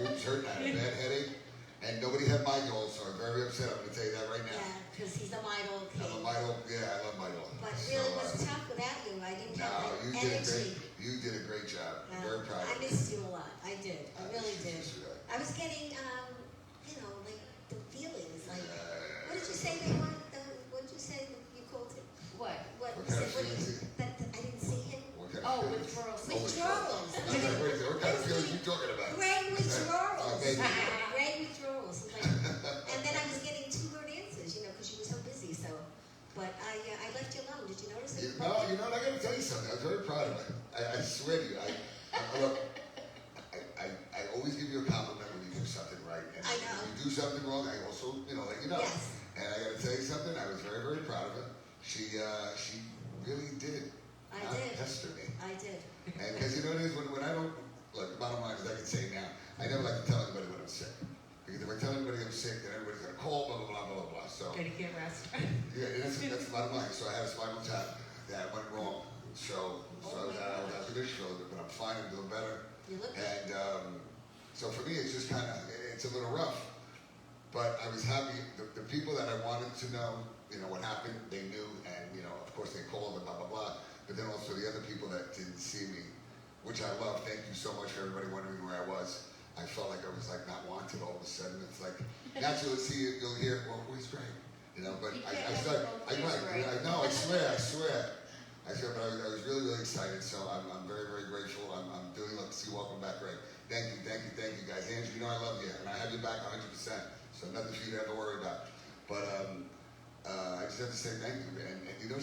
boobs hurt, I had a bad headache, and nobody had my goal, so I'm very upset. I'm going to tell you that right now. Yeah, because he's a Midol kid. I'm a Midol, yeah, I love Midol. But really, it was tough without you. I didn't have the energy. You did a great job. I'm very proud of you. I missed you a lot. I did. I really did. I was getting, like the feelings. Like, what did you say they want? What did you say you called it? What? What kind said, of what feelings? that I didn't see him. Withdrawals. Withdrawals. What kind of feelings are you talking about? Great withdrawals. Maybe. Great withdrawals. Like, and then I was getting 2 more dances, because you were so busy. So, but I left you alone. Did you notice it? No, I got to tell you something. I was very proud of it. I swear to you. Look, I always give you a compliment when you do something right. And I know. when you do something wrong, I also, let you know. Yes. And I got to tell you something. I was very, very proud of her. She really did. I did. Pester me. I did. And because you know what it is, when I don't, look, the bottom line is I can say now, I never like to tell anybody when I'm sick. Because if I tell anybody I'm sick, then everybody's going to call, blah, blah, blah, blah, blah. So, Good to get rest. yeah, that's the bottom line. So I had a spinal tap that went wrong. So I was out of this show, but I'm fine, I'm doing better. You look good. And so for me, it's just kind of, it's a little rough. But I was happy, the people that I wanted to know, what happened, they knew, and, of course they called and blah, blah, blah. But then also the other people that didn't see me, which I love. Thank you so much for everybody wondering where I was. I felt like I was not wanted all of a sudden. It's like, naturally you'll hear, well, who's great? But I know, I swear. But I was really, really excited. So I'm very, very grateful. I'm doing, welcome back, Ray. Thank you guys. Andrew, I love you, and I have you back 100%. So nothing for you to ever worry about. But I just have to say thank you, man. And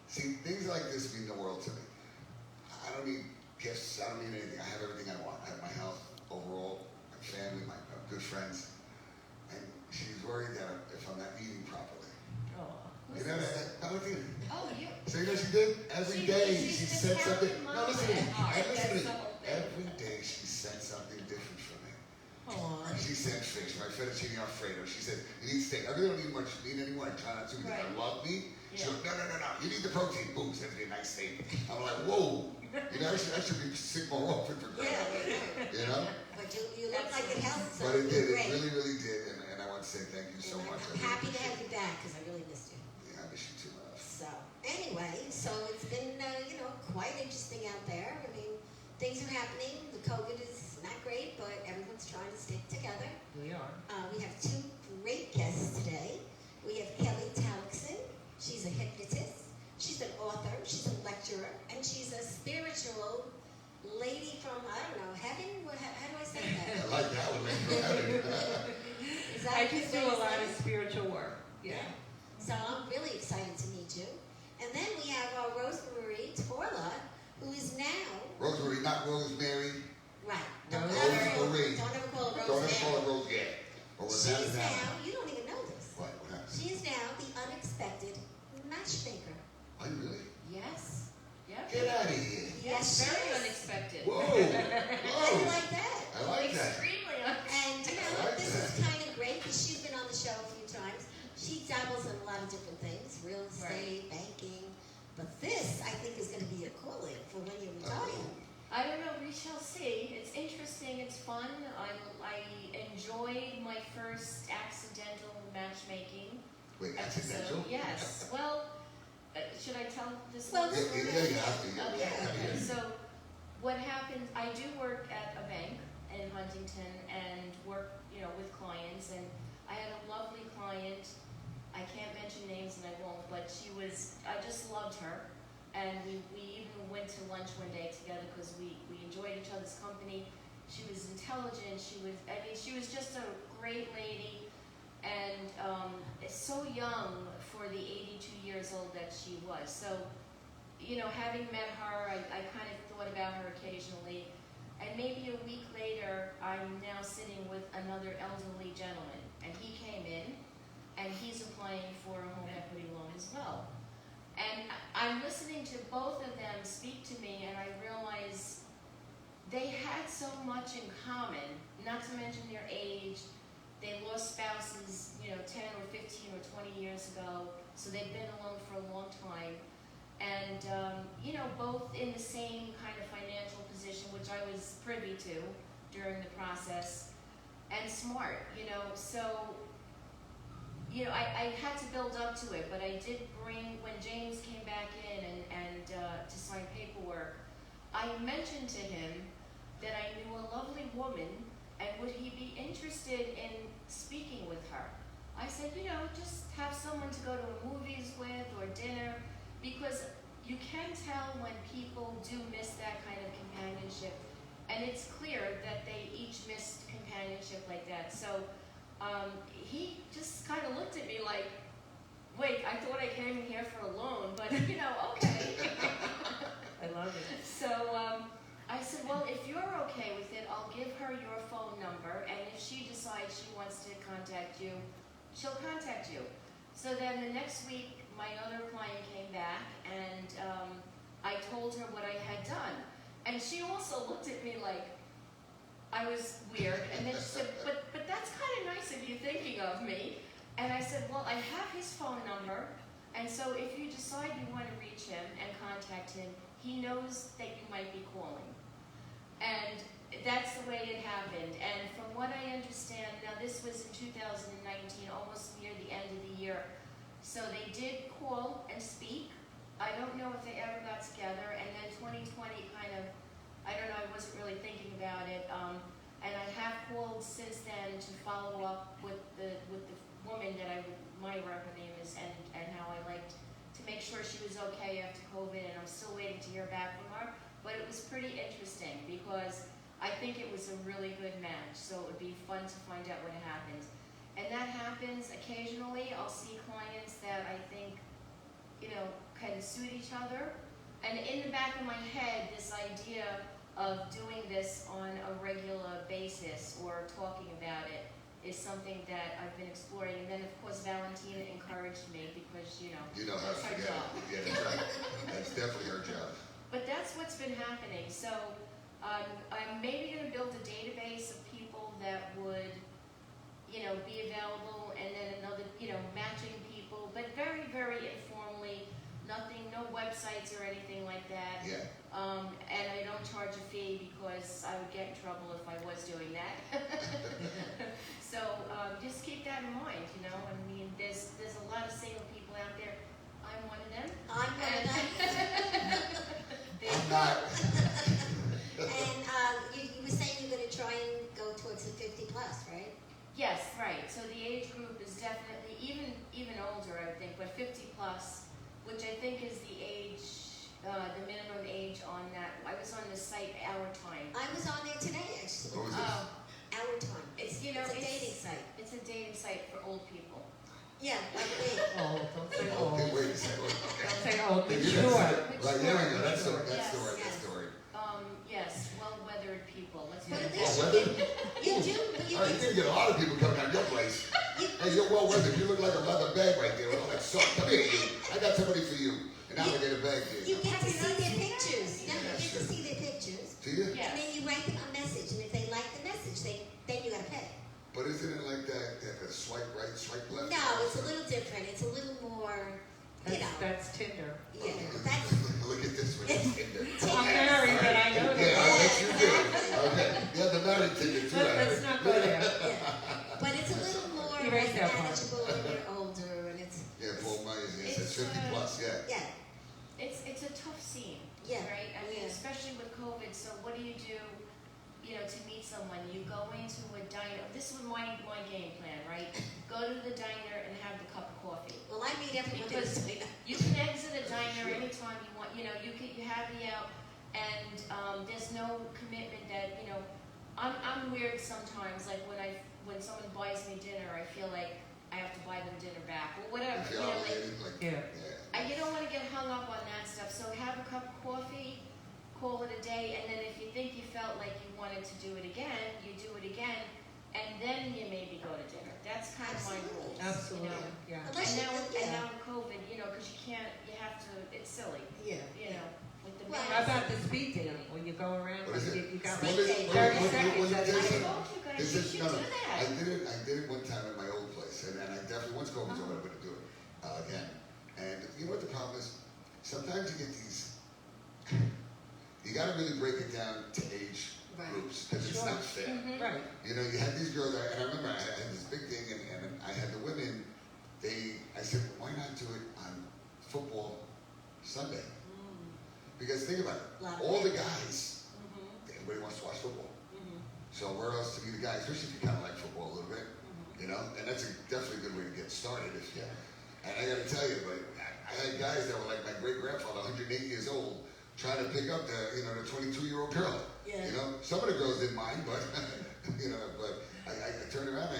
see, things like this mean the world to me. I don't need gifts. I don't need anything. I have everything I want. I have my health overall, my family, my good friends. And she's worried that if I'm not eating properly. Oh. You. You. So she did every day. She said something. No, listen to me. Listen to me. Every day she said something different for me. Aww. She said fish, my fettuccine alfredo. She said, you need steak. I really don't need much meat anymore. I try not to because I love meat. Yeah. She goes, no. You need the protein. Boom, sends me a nice steak. I'm like, whoa. I should be sick more often for granted. But you look like it helped. But it did. It really, really did. And I want to say thank you so much. I'm happy to have you back because I really missed you. Yeah, I miss you too much. So, anyway, it's been, quite interesting out there. I mean, things are happening. The COVID is not great, but everyone's trying to stick together. We are. We have 2 great guests today. We have Kelly Talixon. She's a hypnotist. She's an author. She's a lecturer. And she's a spiritual lady from, I don't know, heaven? How do I say that? I like that one. Is that I just do a lot of spiritual work. Yeah. So I'm really excited to meet you. And then we have Rosemary Torla, who is now... Rosemary, not Rosemary. Right. Rosemary. Don't ever call her Rosemary. Don't ever call her Rosemary. She's now, you don't even know this. What happened? She is now the unexpected matchmaker. Are you really? Yes. Yep. Get out of here. Yes, Very unexpected. Whoa. How do you like that? I like that. Extremely unexpected. And this is kind of great because she's been on the show a few times. She dabbles in a lot of different things, real estate, banking. But this, I think, is going to be a calling for when you retire. I don't know. We shall see. It's interesting. It's fun. I enjoyed my first accidental matchmaking. Wait, episode. accidental? Yes. Well, should I tell this? Well, yeah, you have to. Okay. So, what happened? I do work at a bank in Huntington and work, with clients. And I had a lovely client. I can't mention names and I won't, but I just loved her. And we even went to lunch one day together because we enjoyed each other's company. She was intelligent. She was just a great lady. And so young for the 82 years old that she was. So, having met her, I kind of thought about her occasionally. And maybe a week later, I'm now sitting with another elderly gentleman. And he came in, and he's applying for a home equity loan as well. And I'm listening to both of them speak to me, and I realize they had so much in common, not to mention their age. They lost spouses, 10 or 15 or 20 years ago, so they've been alone for a long time. and you know, both in the same kind of financial position, which I was privy to during the process, and smart, you know. So, you know, I had to build up to it, but I did bring, when James came back in and to sign paperwork, I mentioned to him that I knew a lovely woman, and would he be interested in speaking with her? I said, you know, just have someone to go to the movies with or dinner, because you can tell when people do miss that kind of companionship, and it's clear that they each missed companionship like that. So he just kind of looked at me like, wait, I thought I came here for a loan, but you know, okay. I love it. So I said, well, if you're okay with it, I'll give her your phone number, and if she decides she wants to contact you, she'll contact you. So then the next week, my other client came back, and I told her what I had done. And she also looked at me like I was weird, and then she said, but that's kind of nice of you thinking of me. And I said, well, I have his phone number, and so if you decide you want to reach him and contact him, he knows that you might be calling. And that's the way it happened. And from what I understand, now this was in 2019, almost near the end of the year. So they did call and speak. I don't know if they ever got together. And then 2020 kind of, I don't know, I wasn't really thinking about it. And I have called since then to follow up with the woman that Myra, her name is, and how I liked to make sure she was okay after COVID. And I'm still waiting to hear back from her. But it was pretty interesting because I think it was a really good match. So it would be fun to find out what happened. And that happens occasionally. I'll see clients that I think, you know, kind of suit each other. And in the back of my head, this idea of doing this on a regular basis or talking about it is something that I've been exploring. And then, of course, Valentina encouraged me because, you know how to that's her forget job. it. Yeah, that's right. That's definitely her job. But that's what's been happening. So I'm maybe going to build a database of people that would, you know, be available, and then another, you know, matching people, but very, very informally. Nothing, no websites or anything like that. Yeah. And I don't charge a fee because I would get in trouble if I was doing that. So just keep that in mind. You know, I mean, there's a lot of single people out there. I'm one of them. I'm one of them. I'm not. And you were saying you're going to try and go towards the 50 plus, right? Yes, right. So the age group is definitely even older, I would think, but 50 plus, which I think is the age, the minimum age on that. I was on the site Our Time. I was on there today, actually. What was it? Our Time. It's, you know, it's a dating site. It's a dating site for old people. Yeah, like me. Oh, don't say Okay, old. wait a second. Don't say old, but Yeah, sure. Right, there we go. That's the Yes, right yes. story. Yes, well-weathered people. Let's But put at it least that Well, way. you do, but you All right, you're gonna get a lot of people coming out your place. Hey, you're well weathered. You look like a leather bag right there with all that salt. Come here, you. I got somebody for you. And I'm gonna get a bag You here. get to see their pictures. No, you get to see their pictures. Do you? Yes. And then you write them a message, and if they like the message, then you gotta pay. But isn't it like that? A swipe right, swipe left? No, it's a little different. It's a little more, you know. That's Tinder. Yeah, that's Look at this one. It's Tinder. I'm married, but I know Yeah, I that. bet you do. Okay. Yeah, the married Tinder too. Let's not go there. yeah. But it's a little more You raised like that part. manageable when you're older, and it's Yeah, Paul Myers. Yes, It's, it's 50 plus. Yeah. yeah. It's a tough scene, Yeah, right? I mean, yeah. especially with COVID. So what do, you know, to meet someone? You go into a diner. This was my game plan, right? Go to the diner and have the cup of coffee. Well, I meet everyone in Because the you can exit a diner anytime you want. You know, you have the out, and there's no commitment that, you know. I'm weird sometimes. Like when someone buys me dinner, I feel like I have to buy them dinner back or whatever. If You you're know, like, obligated, like, Yeah. you don't want to get hung up on that stuff. So have a cup of coffee, call it a day, and then if you think you felt like you wanted to do it again, you do it again, and then you maybe go to dinner. That's kind of my Absolutely. rules. Absolutely, You know? yeah. Unless And you, now with COVID, you know, because you have to. It's silly, yeah. you know, with the Well, How about the speed dating? When you go around, What is it? you got Speed like dating. 30 What- seconds. what- that's I what- it. told you guys This you is should no. do that. I did it once time at my old place, and I definitely once COVID's over, I'm going to do it again. And you know what the problem is? sometimes you get these, you gotta really break it down to age Right. groups, because it's Sure. not fair. Mhm. Right. You know, you had these girls, and I remember I had this big thing, and I had the women, I said, why not do it on football Sunday? Because think about it, Lot of all the men. guys, Mhm. everybody wants to watch football. Mhm. So where else to be the guy, especially if you kind of like football a little bit, you know? And that's definitely a good way to get started. If you, and I gotta tell you, but I had guys that were like my great-grandfather, 108 years old, trying to pick up the 22-year-old girl. Yeah. You know, some of the girls didn't mind, but, but I turned around,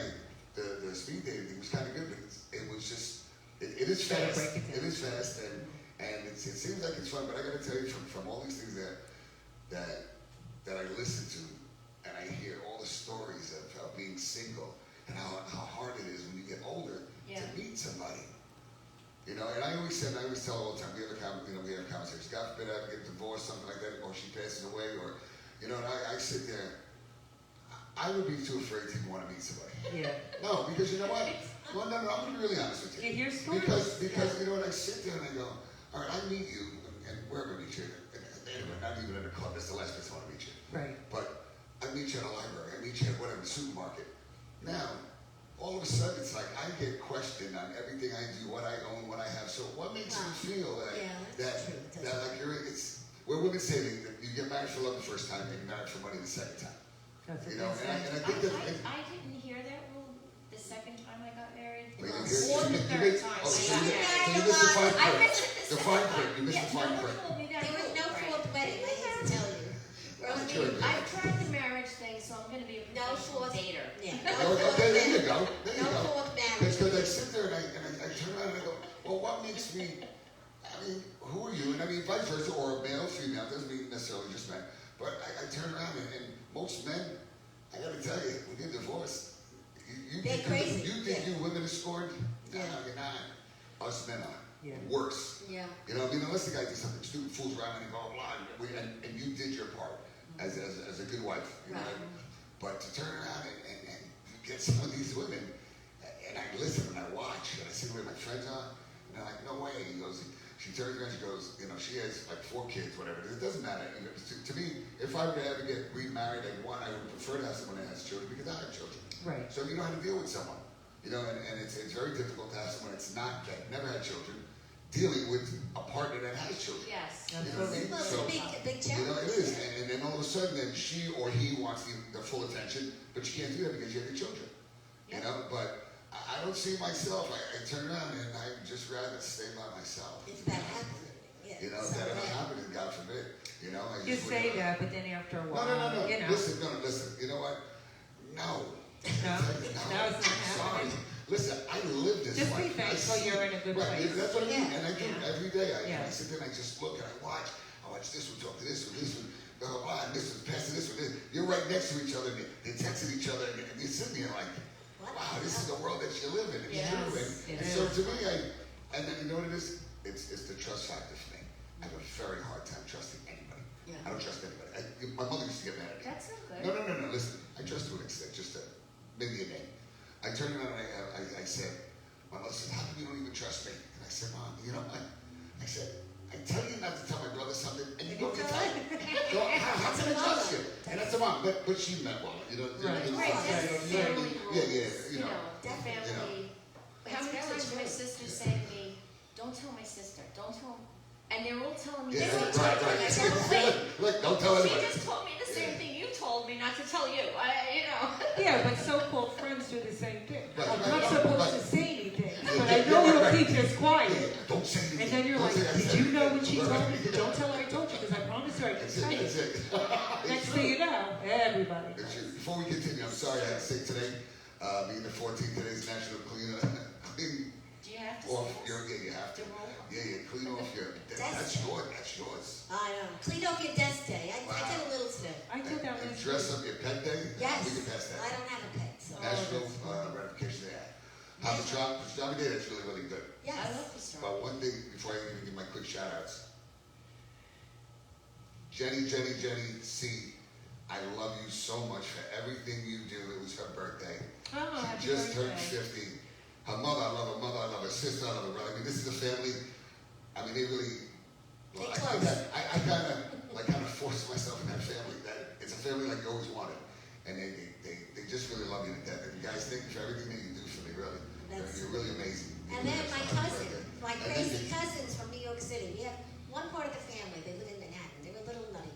the speed dating thing was kind of good, but it was just, it is Gotta fast. break it down. It is fast, and it seems like it's fun, but I gotta tell you, from all these things that I listen to, and I hear all the stories of being single, and how hard it is when you get older Yeah. to meet somebody. You know, and I always tell all the time, we have conversations. God forbid I ever get divorced, something like that, or she passes away, or, and I sit there, I would be too afraid to even want to meet somebody. Yeah. No, because you know what? Well, no, I'm going to be really honest with you. You hear stories. Because you know what, I sit there and I go, all right, I meet you, and where am I meet you? Anyway, not even in a club, that's the last place I want to meet you. Right. But I meet you at a library, I meet you at whatever, supermarket. Now, all of a sudden, it's like I get questioned on everything I do, what I own, what I have. So what makes you feel Yeah, that's true. It that does. like it's where women say that you get married for love the first time, and you get married for money the second time. That's what You know, they and say. I think that. I didn't hear that rule the second time I got married. Well, Or you the missed- third time Oh, I so got you married. missed the fine I print. missed it The the fine second print. You missed the Yeah, fine no one print. told me that There was rule, no right? fourth wedding, I hate to tell you. That's Rosie, true. I've tried the marriage thing, so I'm going to be a No professional fourth- dater. Yeah. Oh, okay, there you go. There you No go. fourth marriage. It's because I sit there and I turn around and I go, well, what makes me, I mean, who are you? And I mean, vice versa, or male, female, doesn't mean necessarily just men. But I turn around and most men, I gotta tell you, when you're divorced, you They're crazy, You think yeah. you women are scorned? No, Yeah. you're not. Us men are. Yeah. Worse. Yeah. You know, I mean, unless the guy did something stupid, fools around and blah, blah, blah, and you did your part as a good wife. You know? Right. But to turn around and you get some of these women, and I listen and I watch, and I see where my friends are, and they're like, no way. She turns around, she goes, she has like 4 kids, whatever. It doesn't matter. To me, if I were to ever get remarried, I would prefer to have someone that has children because I have children. Right. So you know how to deal with someone. And it's very difficult to have someone that's that never had children, dealing with a partner that has children. Yes. You know what I mean? Well, it's So, a big you know, challenge. it is. And then all of a sudden, then she or he wants the full attention, but you can't do that because you have the children. You know, but I don't see myself. I turn around and I'd just rather stay by myself. It's that happening. Yeah. You know, if so that ever bad. happened, God forbid. You know, I You just say wouldn't- that, but then after a while, No. you know. Listen. You know what? No. No? Now it's not I'm sorry. happening? Listen, I live this Just life. be I thankful see- you're in a good right, place. That's what I mean, Yeah. and I do Yeah. every day. I Yeah. sit there and I just look and I watch this one, talk to this one, blah, blah, blah, and this one's passing this one. You're right next to each other, and they're texting each other, and you're sitting there like, What? wow, this is the world that you live in. It's Yes, true. it And so is. to me, and then you know what it is? It's the trust factor for me. I have a very hard time trusting anybody. Yeah. I don't trust anybody. My mother used to get mad at me. That's not good. No. Listen, I trust to an extent, just to maybe a name. I turned around and I said, my mother said, how come you don't even trust me? And I said, Mom, you know what? I said, I tell you not to tell my brother something, and you don't tell him. So how can I trust you? And that's a mom, but she meant well, you know. Right. Right, that's family rules. Yeah, you know. Family. How many That's very times my true. sisters say to me, don't tell my sister, don't tell him. And they're all telling me Yeah, the same right. thing. I said, wait, Look, don't tell she anybody. just told me the same thing you told me not to tell you. Yeah, but so-called friends do the same thing. Right, I'm right, not right, supposed right. to say anything, Yeah, but I yeah, know right. he'll keep us quiet. Don't say anything. And then you're Don't like, say I did said you it. know what she Right. told me? Don't tell her I told you, because I promised her I That's didn't tell it, you. that's it. It's Next true. thing you know, everybody. It's true. Before we continue, I'm sorry I had to say today, being the 14th, today's National Clean Do you have to off say your, this? you have to. The roll? Clean off your, that's yours. I know. Clean off your desk day. I did a little today. I did that And last dress week. up your pet day? Yes. We can pass I that. don't have a pet, so. National that's funny. Ratification Day. Pastrami Day, that's really, really good. Yes. I love the story. But one thing, before I even give my quick shout outs. Jenny C, I love you so much for everything you do. It was her birthday. Oh, She happy just turned birthday. 50. Her mother, I love her sister, I love her brother. I mean, this is a family. I mean, they really, Well, They I think close. I kind of forced myself in that family. That it's a family like you always wanted, and they just really love you to death. And you guys, thank you for everything that you do for me. Really, you're really amazing. And then my cousin, my And then crazy the- cousins from New York City. We have one part of the family. They live in Manhattan. They're a little nutty.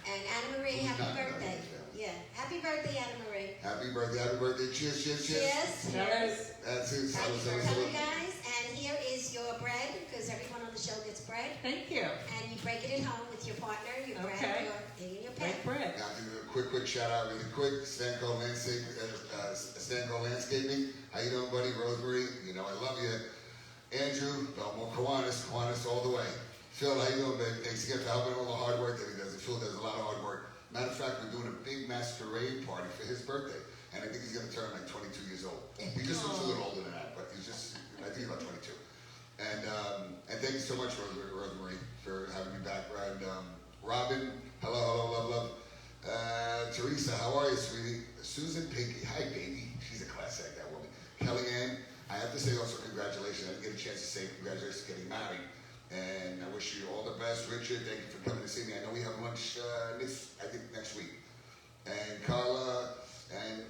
And Anna Marie, Who's happy not nutty birthday. in the family? Yeah, happy birthday, Anna Marie. Happy birthday, happy birthday. Cheers, cheers, cheers. Cheers. Cheers. That's it. Thank you for Salud, coming, salud. guys. And here is your bread, because everyone on the show gets bread. Thank you. And you break it at home with your partner, your bread, Okay. eating your pen. Great bread. Now, do a quick shout out, really quick. Stanco Landscaping. How you doing, buddy? Rosemary, you know I love you. Andrew, Belmore Kiwanis all the way. Phil, how you doing, baby? Thanks again for helping all the hard work that he does. Phil does a lot of hard work. Matter of fact, we're doing a big masquerade party for his birthday, and I think he's going to turn like 22 years old. He just looks a little older than that, but I think he's about 22. And thank you so much, Rosemary, for having me back. And Robin, hello, love. Teresa, how are you, sweetie? Susan Pinky, hi, baby. She's a class act, that woman. Kellyanne, I have to say also congratulations. I didn't get a chance to say congratulations for getting married. And I wish you all the best. Richard, thank you for coming to see me. I know we have lunch next week. And Carla and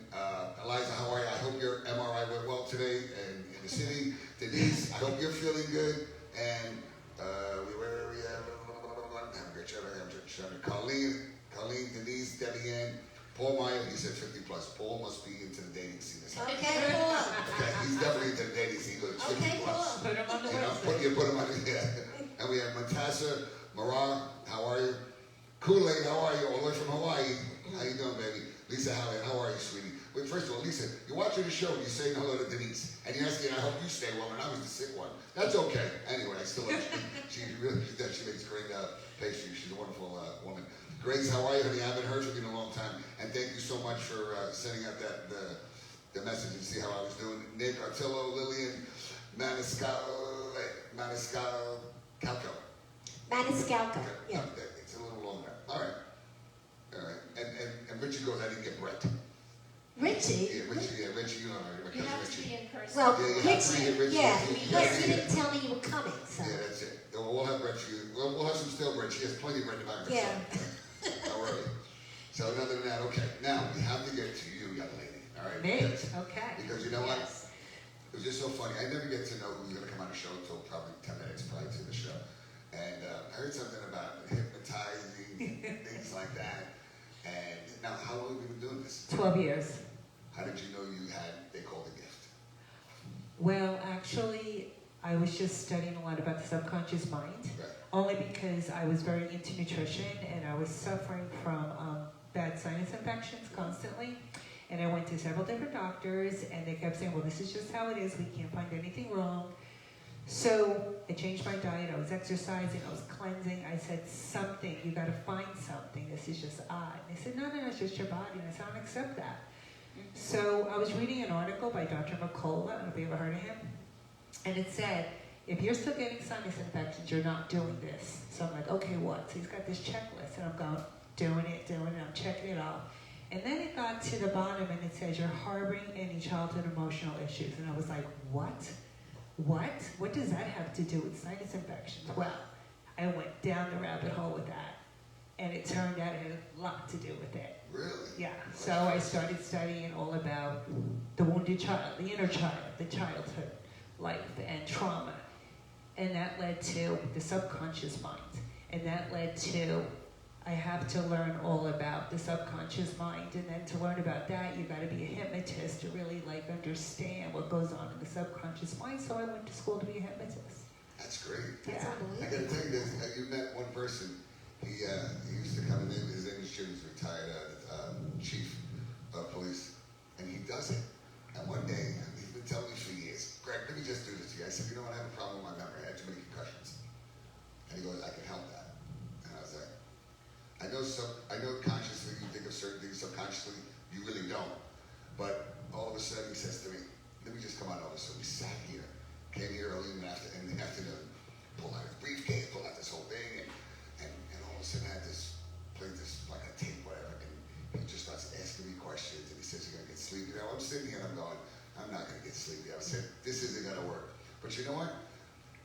Eliza, how are you? I hope your MRI went well today in the city. Denise, I hope you're feeling good. And where are we at? I'm great. Colleen, Denise, Debbie Ann, Paul Meyer, he said 50 plus. Paul must be into the dating scene. Okay, cool. Okay, he's definitely into the dating scene. He goes 50 Okay, plus. cool. Put them on the You know, website. put him on the, yeah. And we have Matassa, Mara, how are you? Kool-Aid, how are you? All the way from Hawaii. How you doing, baby? Lisa Hallett, how are you, sweetie? Wait, first of all, Lisa, you're watching the show and you're saying hello to Denise. And you're asking, I hope you stay warm, and I was the sick one. That's okay. Anyway, I still love her. She makes great pastry. She's a wonderful woman. Grace, how are you, honey? I haven't heard from you in a long time. And thank you so much for sending out the message and see how I was doing. Nick, Artillo, Lillian, Maniscalco. Maniscalco, yeah. It's a little longer. All right. And Richie goes, I didn't get Brett. Richie? Yeah, Richie, you know, my You cousin have to Richie. be in person. Well, Yeah, you have to be Richie, Richie. yeah. You Plus, gotta you be didn't tell me you were coming, so. Yeah, that's it. We'll have Brett for you. We'll have some stale bread. She has plenty of bread in the back of her Yeah. truck. Don't worry. So other than that, okay. Now, we have to get to you, young lady. All right? Me? Because- Okay. Because you know what? Yes. It was just so funny. I never get to know who's going to come on the show until probably 10 minutes prior to the show. And I heard something about hypnotizing and things like that. And now, how long have you been doing this? 12 years. How did you know they called a gift? Well, actually, I was just studying a lot about the subconscious mind, Right. only because I was very into nutrition and I was suffering from bad sinus infections constantly. And I went to several different doctors and they kept saying, well, this is just how it is. We can't find anything wrong. So I changed my diet. I was exercising. I was cleansing. I said, something. You got to find something. This is just odd. And they said, no, it's just your body. And I said, I don't accept that. So I was reading an article by Dr. McCullough. I don't know if you ever heard of him. And it said, if you're still getting sinus infections, you're not doing this. So I'm like, okay, what? So he's got this checklist. And I'm going, doing it. I'm checking it off. And then it got to the bottom and it says, you're harboring any childhood emotional issues. And I was like, what? What? What does that have to do with sinus infections? Well, I went down the rabbit hole with that. And it turned out it had a lot to do with it. Really? Yeah. So I started studying all about the wounded child, the inner child, the childhood life and trauma. And that led to the subconscious mind. And that led to, I have to learn all about the subconscious mind. And then to learn about that, you got to be a hypnotist to really understand what goes on in the subconscious mind. So I went to school to be a hypnotist. That's great. That's Yeah. I got to unbelievable. tell you this. You met one person. He used to come in. His name is Jim. He's retired chief of police, and he does it. And one day, he's been telling me for years, Greg, let me just do this to you. I said, you know what? I have a problem with my memory. I had too many concussions. And he goes, I can help that. And I was like, I know consciously you think of certain things, subconsciously you really don't. But all of a sudden he says to me, let me just come on over. So we sat here, came here early in the afternoon, pulled out his briefcase, pulled out this whole thing, and all of a sudden I had played this like a tape, whatever, and he just starts asking me questions, and he says, you're gonna get sleepy. Now I'm sitting here and I'm going, I'm not gonna get sleepy. I said, this isn't gonna work. But you know what?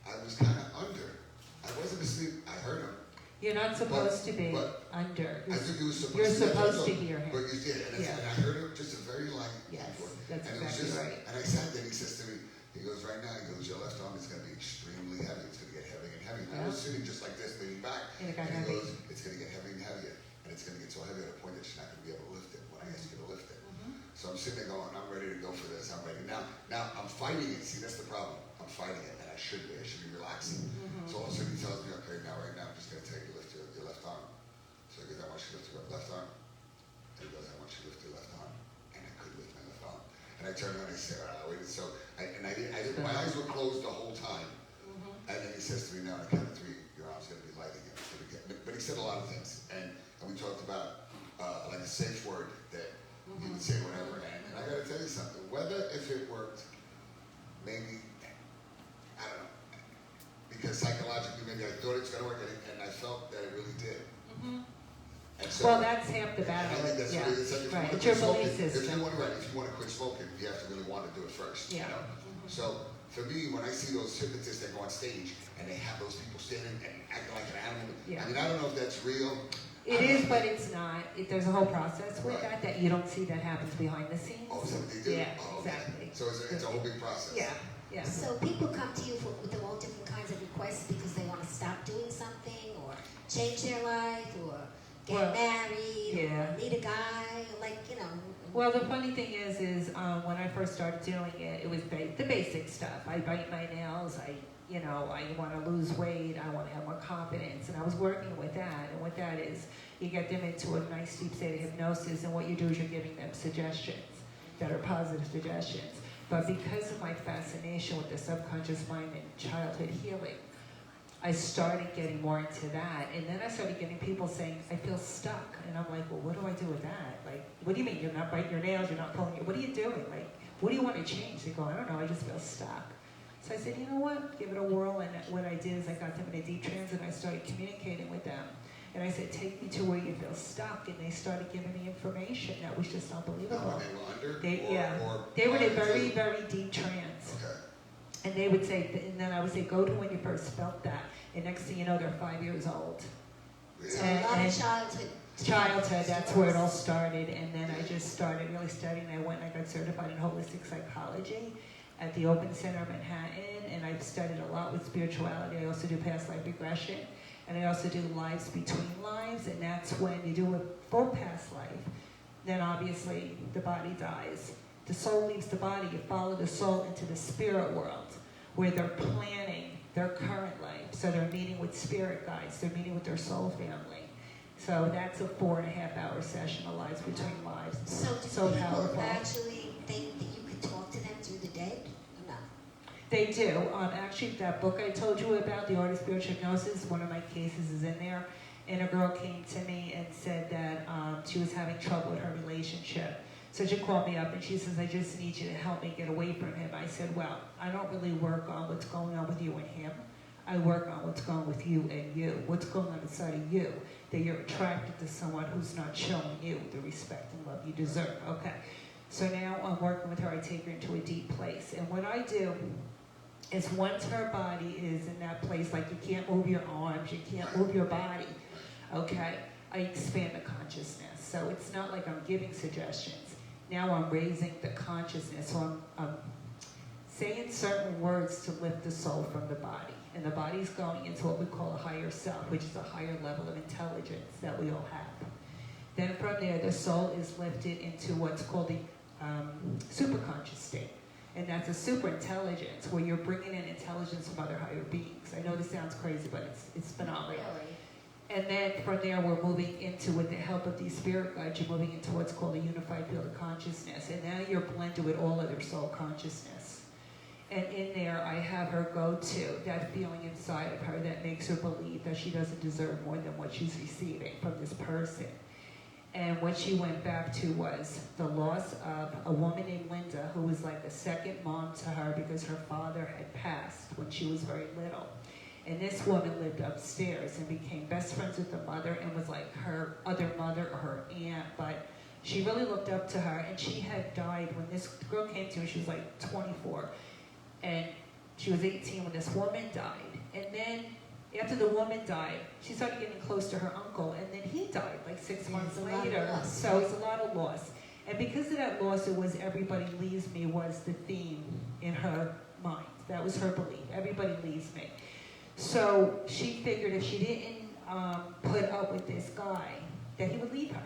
I was kind of under. I I wasn't asleep. I heard him. You're not supposed to be but under. I think it was supposed You're to. supposed to hear him. But you did, and, Yeah. and I heard him just a very light Yes, voice. that's And it was exactly just, right. and I sat there, and he says to me, he goes, right now, he goes, your left arm is going to be extremely heavy. It's going to get heavy and heavy. And I was sitting just like this, leaning back. And it got he heavy. goes, it's going to get heavy and heavier. And it's going to get so heavy at a point that you're not going to be able to lift it when I ask you to lift it. So I'm sitting there going, I'm ready to go for this. I'm ready. Now I'm fighting it. See, that's the problem. I'm fighting it, and I should be. I should be relaxing. So all of a sudden he tells me, okay, right now, I'm just going to take you lift your left arm. So he goes, I want you to lift your left arm. And he goes, I want you to lift your left arm. And I couldn't lift my left arm. And I turned around and I said, wait. So my eyes were closed the whole time. And then he says to me, now on the count of 3, your arm's going to be light again. It's gonna get, but he said a lot of things. And we talked about like a safe word that he would say whatever. And I got to tell you something. Whether if it worked, maybe, I don't know. Because psychologically, maybe I thought it was going to work, and I felt that it really did. And so, Well, that's half the and I battle. think that's Yeah, what it is. Like, if you right. wanna It's your quit belief smoking, system. if you want to quit smoking, you have to really want to do it first. Yeah. You know? So for me, when I see those hypnotists that go on stage and they have those people standing and acting like an animal, Yeah. I mean, I don't know if that's real. It is, but it's not. There's a whole process with Right. that you don't see that happens behind the scenes. Oh, is that what they do? Yeah, Oh, okay. exactly. So it's a whole big process. Yeah, yeah. So people come to you with all different kinds of requests because they want to stop doing something or change their life or get Well, married yeah. or meet a guy, like, you know. Well, the funny thing is when I first started doing it, it was the basic stuff. I bite my nails. I want to lose weight. I want to have more confidence, and I was working with that. And what that is, you get them into a nice deep state of hypnosis, and what you do is you're giving them suggestions that are positive suggestions. But because of my fascination with the subconscious mind and childhood healing, I started getting more into that. And then I started getting people saying, I feel stuck. And I'm like, well, what do I do with that? Like, what do you mean? You're not biting your nails, you're not pulling it. What are you doing? Like, what do you want to change? They go, I don't know, I just feel stuck. So I said, you know what? Give it a whirl. And what I did is I got them in a deep trance and I started communicating with them. And I said, take me to where you feel stuck. And they started giving me information that was just unbelievable. Now, when they were under? They were in a prior very, to? very deep trance. Okay. And they would say, and then I would say, go to when you first felt that. And next thing you know, they're 5 years old. So Yeah. a lot and- of childhood. Childhood, that's where it all started. And then I just started really studying. I went and I got certified in holistic psychology at the Open Center Manhattan. And I've studied a lot with spirituality. I also do past life regression. And I also do lives between lives. And that's when you do a full past life. Then obviously the body dies. The soul leaves the body. You follow the soul into the spirit world where they're planning their current life. So they're meeting with spirit guides. They're meeting with their soul family. So that's a 4.5-hour session of Lives Between Lives. So do So people powerful. actually think that you could talk to them through the dead? Or no? They do. Actually, that book I told you about, The Art of Spiritual Hypnosis, one of my cases is in there. And a girl came to me and said that she was having trouble with her relationship. So she called me up and she says, I just need you to help me get away from him. I said, well, I don't really work on what's going on with you and him. I work on what's going on with you and you. What's going on inside of you. That you're attracted to someone who's not showing you the respect and love you deserve. Okay. So now I'm working with her. I take her into a deep place. And what I do is once her body is in that place, like you can't move your arms, you can't move your body, okay, I expand the consciousness. So it's not like I'm giving suggestions. Now I'm raising the consciousness. So I'm saying certain words to lift the soul from the body. And the body's going into what we call a higher self, which is a higher level of intelligence that we all have. Then from there, the soul is lifted into what's called the superconscious state. And that's a super intelligence where you're bringing in intelligence from other higher beings. I know this sounds crazy, but it's phenomenal. Really? And then from there, we're moving into, with the help of these spirit guides, you're moving into what's called a unified field of consciousness. And now you're blended with all other soul consciousness. And in there, I have her go to that feeling inside of her that makes her believe that she doesn't deserve more than what she's receiving from this person. And what she went back to was the loss of a woman named Linda, who was like a second mom to her because her father had passed when she was very little. And this woman lived upstairs and became best friends with the mother and was like her other mother or her aunt, but she really looked up to her. And she had died when this girl came to her. She was like 24. And she was 18 when this woman died. And then After the woman died, she started getting close to her uncle, and then he died like 6 months it's a lot of later. loss. So it's a lot of loss. And because of that loss, it was everybody leaves me was the theme in her mind. That was her belief. Everybody leaves me. So she figured if she didn't put up with this guy, that he would leave her.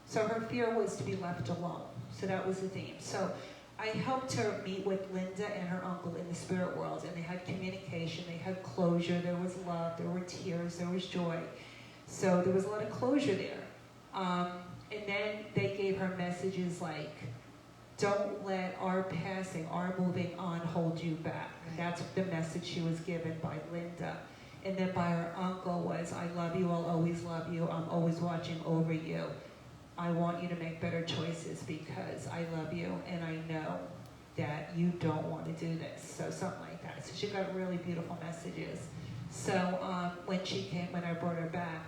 So her fear was to be left alone. So that was the theme. So I helped her meet with Linda and her uncle in the spirit world, and they had communication, they had closure, there was love, there were tears, there was joy. So there was a lot of closure there. And then they gave her messages like, don't let our passing, our moving on hold you back. That's the message she was given by Linda. And then by her uncle was, I love you, I'll always love you, I'm always watching over you. I want you to make better choices because I love you and I know that you don't want to do this. So something like that. So she got really beautiful messages. So when I brought her back,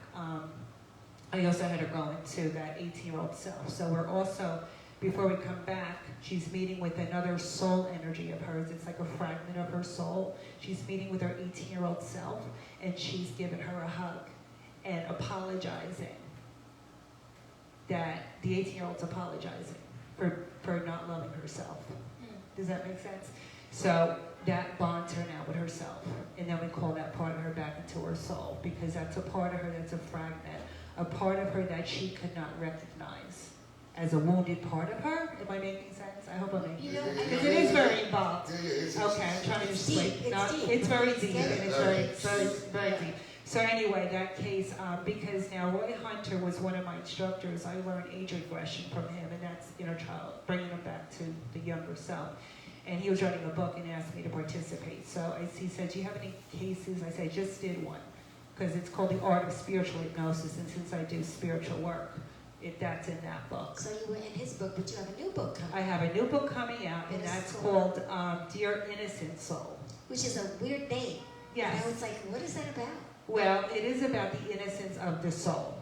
I also had her go into that 18-year-old self. So we're also, before we come back, she's meeting with another soul energy of hers. It's like a fragment of her soul. She's meeting with her 18-year-old self, and she's giving her a hug and apologizing. That the 18-year-old's apologizing for not loving herself. Does that make sense? So that bonds her now with herself. And then we call that part of her back into her soul, because that's a part of her that's a fragment, a part of her that she could not recognize as a wounded part of her. Am I making sense? I hope I'm making You know, sense. I Because know- it is very involved. Yeah, Okay, I'm trying to It's just deep, like, it's deep. it's very deep, Yeah. and it's very deep. So anyway, that case, because now Roy Hunter was one of my instructors, I learned age regression from him, and that's inner child, bringing him back to the younger self. And he was writing a book and asked me to participate. So he said, do you have any cases? I said, I just did one, because it's called The Art of Spiritual Hypnosis, and since I do spiritual work, that's in that book. So you were in his book, but you have a new book coming, I have a new book coming out, and What is that's it called? called Dear Innocent Soul. which is a weird name. Yes. And I was like, what is that about? Well, it is about the innocence of the soul.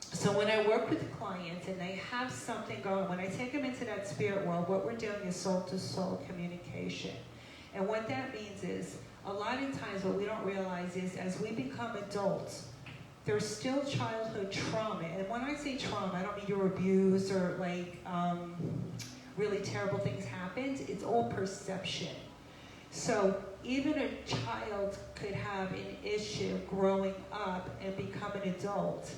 So when I work with clients and they have something going, when I take them into that spirit world, what we're doing is soul-to-soul communication. And what that means is, a lot of times what we don't realize is as we become adults, there's still childhood trauma. And when I say trauma, I don't mean you're abused or like really terrible things happened. It's all perception. So even a child could have an issue growing up and become an adult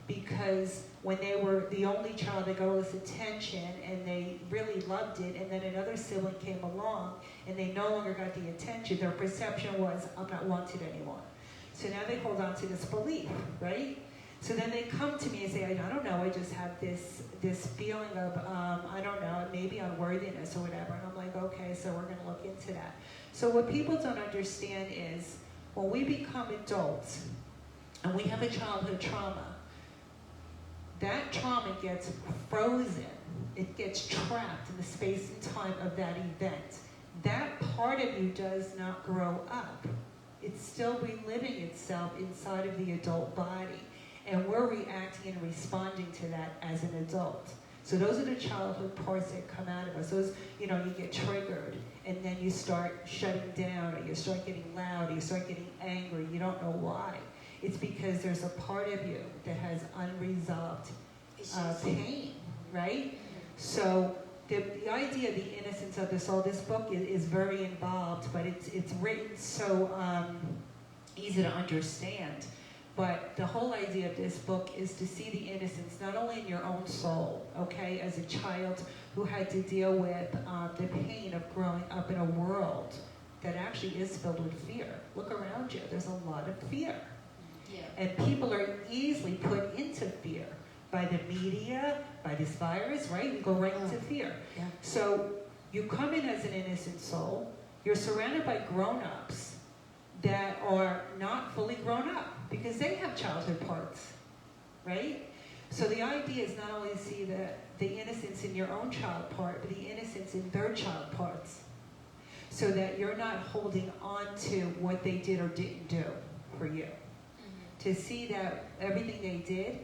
because when they were the only child, they got all this attention and they really loved it, and then another sibling came along and they no longer got the attention. Their perception was, I'm not wanted anymore. So now they hold on to this belief, right? So then they come to me and say, I don't know, I just have this feeling of, I don't know, maybe unworthiness or whatever. And I'm like, okay, so we're going to look into that. So what people don't understand is when we become adults and we have a childhood trauma, that trauma gets frozen. It gets trapped in the space and time of that event. That part of you does not grow up. It's still reliving itself inside of the adult body. And we're reacting and responding to that as an adult. So those are the childhood parts that come out of us. Those, you get triggered, and then you start shutting down, or you start getting loud, or you start getting angry. You don't know why. It's because there's a part of you that has unresolved pain, right? So the idea of the innocence of the soul, this book is very involved, but it's written so easy to understand. But the whole idea of this book is to see the innocence not only in your own soul, okay, as a child who had to deal with the pain of growing up in a world that actually is filled with fear. Look around you, there's a lot of fear. Yeah. And people are easily put into fear by the media, by this virus, right? We go right into fear. Yeah. So you come in as an innocent soul, you're surrounded by grown-ups that are not fully grown up because they have childhood parts, right? So the idea is not only to see the innocence in your own child part, but the innocence in their child parts, so that you're not holding on to what they did or didn't do for you. To see that everything they did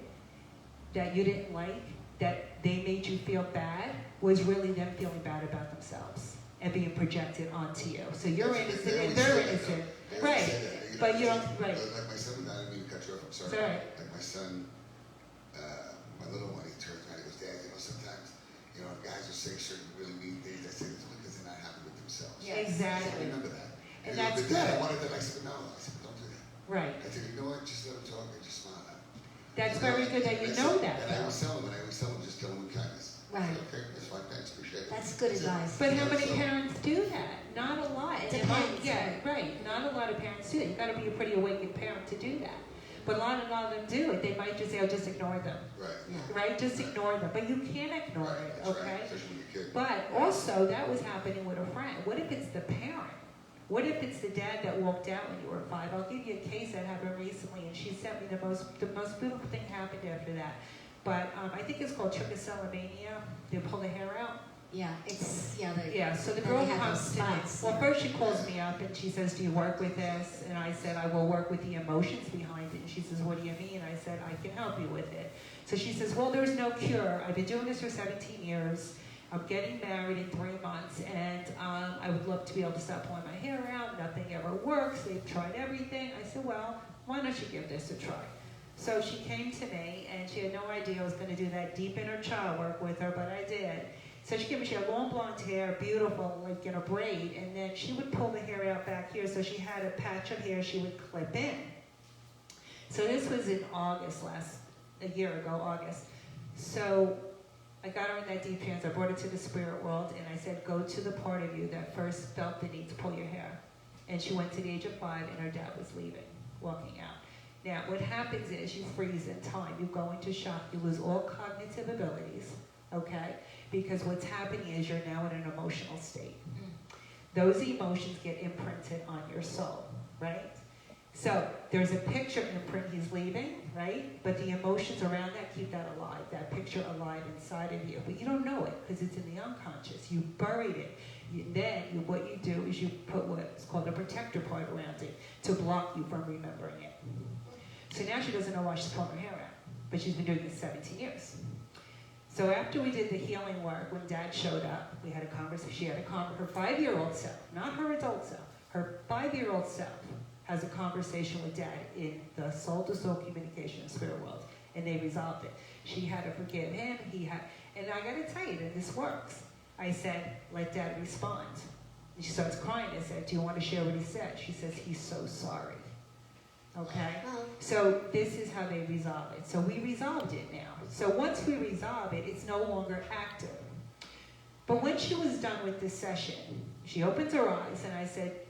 that you didn't like, that they made you feel bad, was really them feeling bad about themselves and being projected onto you. So you're innocent and they're innocent. Right. But you don't, right. Like my son, I didn't mean to cut you off, I'm sorry. It's all right. Like my son, my little one, he turns around and he goes, Dad, sometimes, guys will say certain really mean things. I say it's only because they're not happy with themselves. Yes. Exactly. I remember that. And he goes, that's but Dad, I good. wanted that. I said, no. I said, don't do that. Right. I said, you know what? Just let him talk and just smile at him. That's very good that you know that. And I always tell him, just tell him with kindness. Right. I said, okay, that's fine, thanks, appreciate it. That's good That's it. advice. But how many So- parents do that? Not a lot. And it might- Depends. Yeah, right. Not a lot of parents do that. You got to be a pretty awakened parent to do that. But a lot of them do it. They might just say, "Oh, just ignore them." Right. Yeah. Right? Just ignore them. But you can't ignore Right, it. that's Okay. right, especially when you're a kid. But also, that was happening with a friend. What if it's the parent? What if it's the dad that walked out when you were 5? I'll give you a case that happened recently, and she sent me the most beautiful thing happened after that. But I think it's called trichotillomania. They pull the hair out. Yeah, Yeah, so the then girl they have comes those to me. spots. Well, first she calls me up and she says, "Do you work with this?" And I said, "I will work with the emotions behind it." And she says, "What do you mean?" I said, "I can help you with it." So she says, "Well, there's no cure. I've been doing this for 17 years. I'm getting married in 3 months, and I would love to be able to stop pulling my hair out. Nothing ever works. They've tried everything." I said, "Well, why don't you give this a try?" So she came to me, and she had no idea I was going to do that deep inner child work with her, but I did. So she had long blonde hair, beautiful, like in a braid, and then she would pull the hair out back here, so she had a patch of hair she would clip in. So this was in August, a year ago, August. So I got her in that deep trance, I brought her to the spirit world, and I said, "Go to the part of you that first felt the need to pull your hair." And she went to the age of 5, and her dad was leaving, walking out. Now, what happens is you freeze in time. You go into shock. You lose all cognitive abilities, okay? Because what's happening is you're now in an emotional state. Those emotions get imprinted on your soul, right? So there's a picture imprint, he's leaving, right? But the emotions around that keep that alive, that picture alive inside of you. But you don't know it because it's in the unconscious. You buried it. What you do is you put what's called a protector part around it to block you from remembering it. So now she doesn't know why she's pulling her hair out. But she's been doing this 17 years. So after we did the healing work, when Dad showed up, we had a conversation. She had her 5-year-old self, not her adult self. Her 5-year-old self has a conversation with Dad in the soul-to-soul communication in spirit world, and they resolved it. She had to forgive him. And I got to tell you that this works. I said, "Let Dad respond." And she starts crying. I said, "Do you want to share what he said?" She says, "He's so sorry." Okay? Well, So this is how they resolve it. So we resolved it now. So once we resolve it, it's no longer active. But when she was done with this session, she opens her eyes and I said,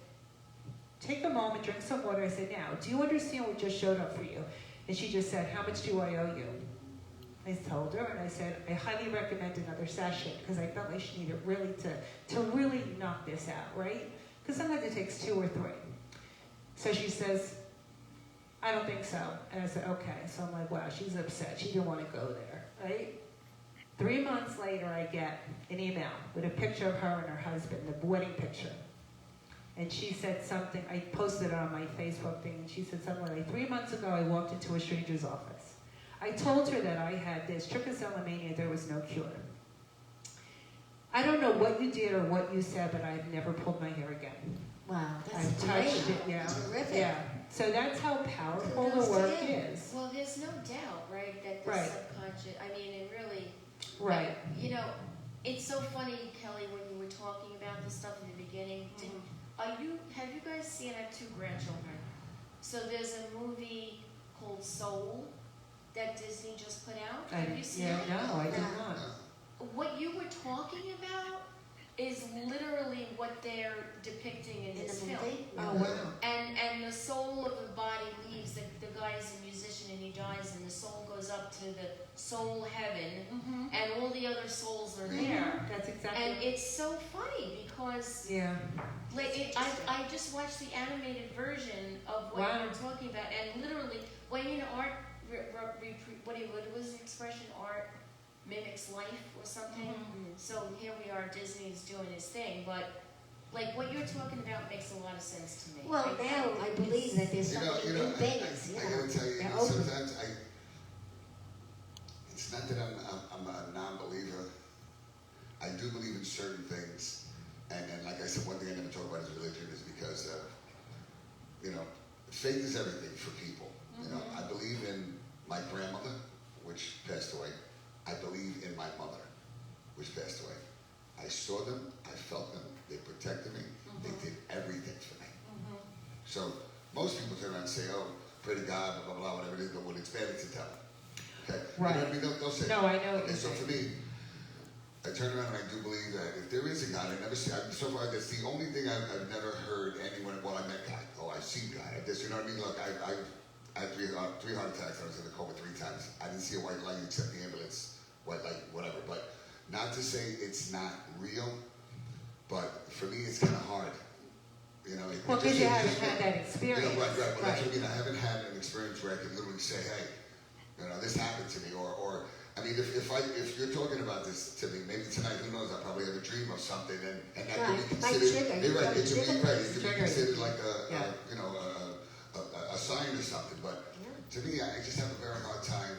"Take a moment, drink some water." I said, "Now, do you understand what just showed up for you?" And she just said, "How much do I owe you?" I told her, and I said, "I highly recommend another session," because I felt like she needed really to really knock this out, right? Because sometimes it takes 2 or 3. So she says, "I don't think so." And I said, "Okay." So I'm like, wow, she's upset. She didn't want to go there, right? 3 months later, I get an email with a picture of her and her husband, the wedding picture. And she said something, I posted it on my Facebook thing, and she said something like, 3 months ago, I walked into a stranger's office. I told her that I had this trichotillomania, there was no cure. I don't know what you did or what you said, but I've never pulled my hair again. wow, that's I've great. touched it, yeah. Terrific. Yeah. So that's how powerful Kudos the to work him. is. Well, there's no doubt, right, that the Right. subconscious, I mean, and really, Right. you know, it's so funny, Kelly, when you were talking about this stuff in the beginning. Have you guys seen, I have 2 grandchildren. So there's a movie called Soul that Disney just put out. Have you seen it? No, I did No. not. What you were talking about is literally what they're depicting in In this the film. movie? Oh, wow. And the soul of the body leaves, the guy's a musician and he dies, and the soul goes up to the soul heaven, Mm-hmm. and all the other souls are there. That's And exactly. it's so funny because Yeah. I just watched the animated version of what Wow. you're talking about, and literally, when you know art, what was the expression? Art mimics life or something. So here we are, Disney's doing his thing, but like what you're talking about makes a lot of sense to me. Well, now I believe that there's You know, something you know, in Vegas. I gotta tell you, They're open. sometimes it's not that I'm a non-believer. I do believe in certain things, and like I said, one thing I never talk about is religion, is because faith is everything for people. You know, I believe in my grandmother, which passed away. I believe in my mother, which passed away. I saw them, I felt them, they protected me, they did everything for me. So most people turn around and say, oh, pray to God, blah, blah, blah, whatever it is, but when it's bad, it's a devil. Okay? Right. You know what I mean? They'll say No, I know what okay, you're so for me, I turn around and I do believe that if there is a God, I never see, so far that's the only thing I've never heard anyone, well, I met God. Oh, I've seen God. I just, you know what I mean? Look, I had three heart attacks. I was in the coma 3 times. I didn't see a white light except the ambulance, white light, whatever. But not to say it's not real, but for me, it's kind of hard. You know, Well, because you haven't had that experience. You know, right. Well, that's what I mean. I haven't had an experience where I can literally say, hey, you know, this happened to me, or I mean, if you're talking about this to me, maybe tonight, who knows? I'll probably have a dream of something, and that could be considered. It could be considered like a sign or something. But to me, I just have a very hard time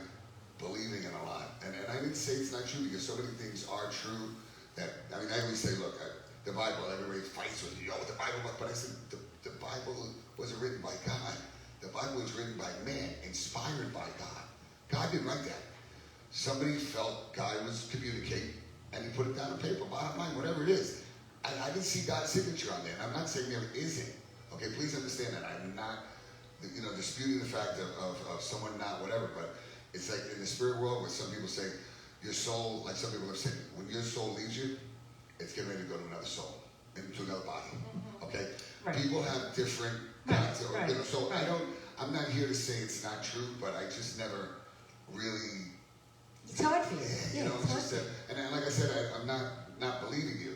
believing in a lot. And I didn't say it's not true because so many things are true. That I mean, I always say, look, the Bible. Everybody fights with the Bible, but I said the Bible wasn't written by God. The Bible was written by man, inspired by God. God didn't write that. Somebody felt God was communicating, and he put it down on paper, bottom line, whatever it is. I didn't see God's signature on there, and I'm not saying there isn't. Okay, please understand that. I'm not, disputing the fact of someone not whatever, but it's like in the spirit world where some people say, your soul, like some people have said, when your soul leaves you, it's getting ready to go to another soul, into another body. Okay? Right. People have different kinds of, so I'm not here to say it's not true, but I just never really... It's hard for you. Yeah, it's just and like I said, I'm not believing you.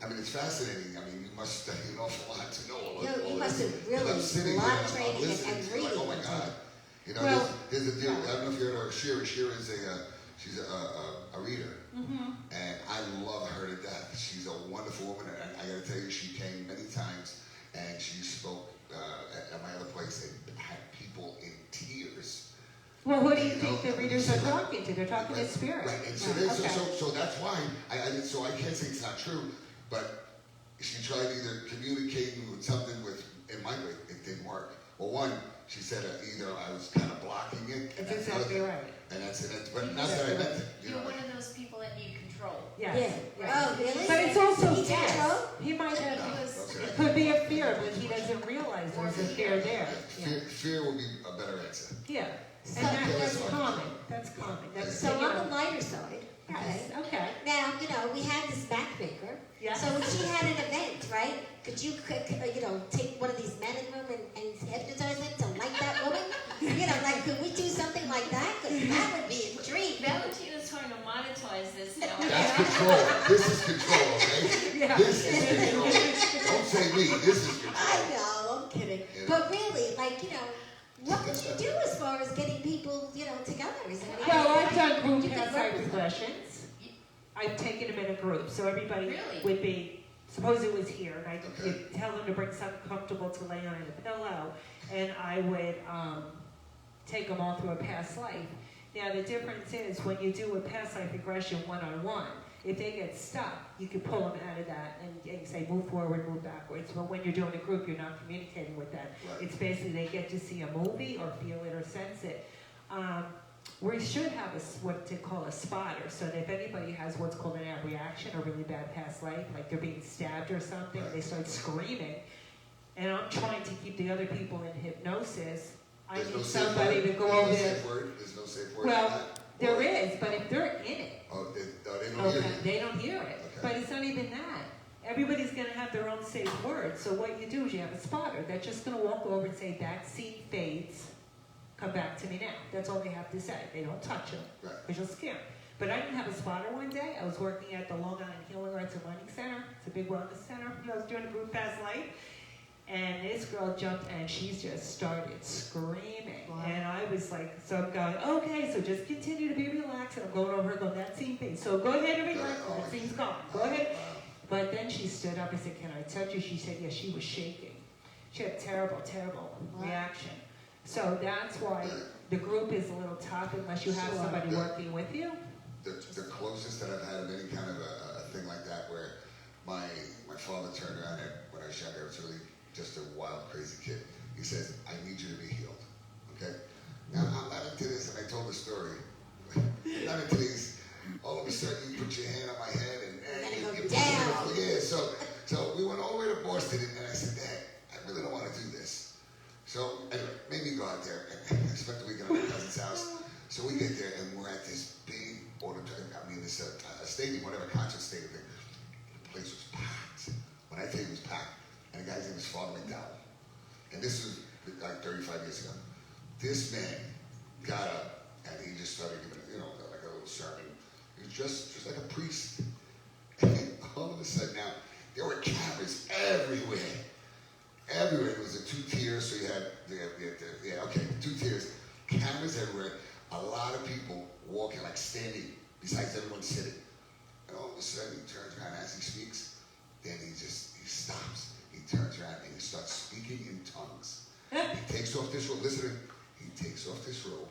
I mean, it's fascinating. I mean, you must study an awful lot to know all of You all must this. have really Sitting a lot there, of I'm training listening and to it, reading. like, oh my God. You know, Well, there's a deal. I don't know if you heard of Shira. Shira is she's a reader. And I love her to death. She's a wonderful woman. And I got to tell you, she came many times and she spoke at my other place and had people in tears. Well, who do you think the readers are talking to? They're talking to spirit. Right, and so that's why I can't say it's not true, but she tried either communicating with something in my way, it didn't work. Well, one, she said either I was kind of blocking it. That's exactly right. And that's it. But not that I meant it. You're one of those people that need control. Yes. Yeah. Oh, really? But it's also He fear. control? He might have, No, it could be a fear, but he doesn't realize there's a fear there. Fear will be a better answer. Yeah. So, And that's common. That's common. That's, so on the lighter side, okay. Yes, okay. Now, we had this matchmaker. Yeah. So if she had an event, right? Could you take one of these men in the room and hypnotize him to like that woman? Could we do something like that? Because that would be a dream. Valentina's trying to monetize this now. That's control. This is control, okay? Yeah. This is control. Don't say me. This is control. I know, I'm kidding. Yeah. But really, what could you do as far as getting people, together? Is there anything Well, I've done group you could past work life with? regressions. I've taken them in a group, so everybody Really? would be, suppose it was here, and I'd Okay. tell them to bring something comfortable to lay on in a pillow, and I would take them all through a past life. Now, the difference is when you do a past life regression one-on-one, if they get stuck, you can pull them out of that and say, move forward, move backwards. But when you're doing a group, you're not communicating with them. Right. It's basically they get to see a movie or feel it or sense it. We should have what they call a spotter, so that if anybody has what's called an abreaction, a really bad past life, like they're being stabbed or something, they start screaming, and I'm trying to keep the other people in hypnosis, I There's need no safe somebody word. to go There's over no there. safe word. There's no safe word. Well, in that. there Or- is, but if they're in it, Oh, they don't hear you. they don't hear it. Okay. But it's not even that. Everybody's going to have their own safe word. So what you do is you have a spotter that's just going to walk over and say, that scene fades. Come back to me now. That's all they have to say. They don't touch them Right. because you'll scare them. But I didn't have a spotter one day. I was working at the Long Island Healing Arts and Learning Center. It's a big wellness center. I was doing a group past life. And this girl jumped and she just started screaming. Wow. And I was like, so I'm going, okay, so just continue to be relaxed. And I'm going over her going, that scene fades. So go ahead and relax. Oh, That scene's gone. Go ahead. But then she stood up and said, can I touch you? She said, yes, she was shaking. She had terrible Wow. reaction. So that's why the group is a little tough unless you have Sure. somebody working with you. The closest that I've had of any kind of a thing like that where my father turned around and when I was younger, I was really just a wild, crazy kid. He says, I need you to be healed. Okay? Now, I'm not into this, and I told the story. I'm not into these, all of a sudden you put your hand on my head and Gotta you go down. yeah, so we went all the way to Boston, and I said, Dad, I really don't want to do this. So anyway, made me go out there, and I spent the weekend at my cousin's house. So we get there, and we're at this big auditorium, this a stadium, whatever, concert stadium thing. The place was packed. When I tell you it was packed, and the guy's name was Father McDowell. And this was like 35 years ago. This man got up, and he just started giving, like a little sermon. He was just like a priest. And all of a sudden now, there were cameras everywhere. Everywhere. There was the 2 tiers, so you had, the 2 tiers. Cameras everywhere. A lot of people walking, like standing, besides everyone sitting. And all of a sudden, he turns around as he speaks. Then he stops. He turns around and he starts speaking in tongues. He takes off this robe. Listen, he takes off this robe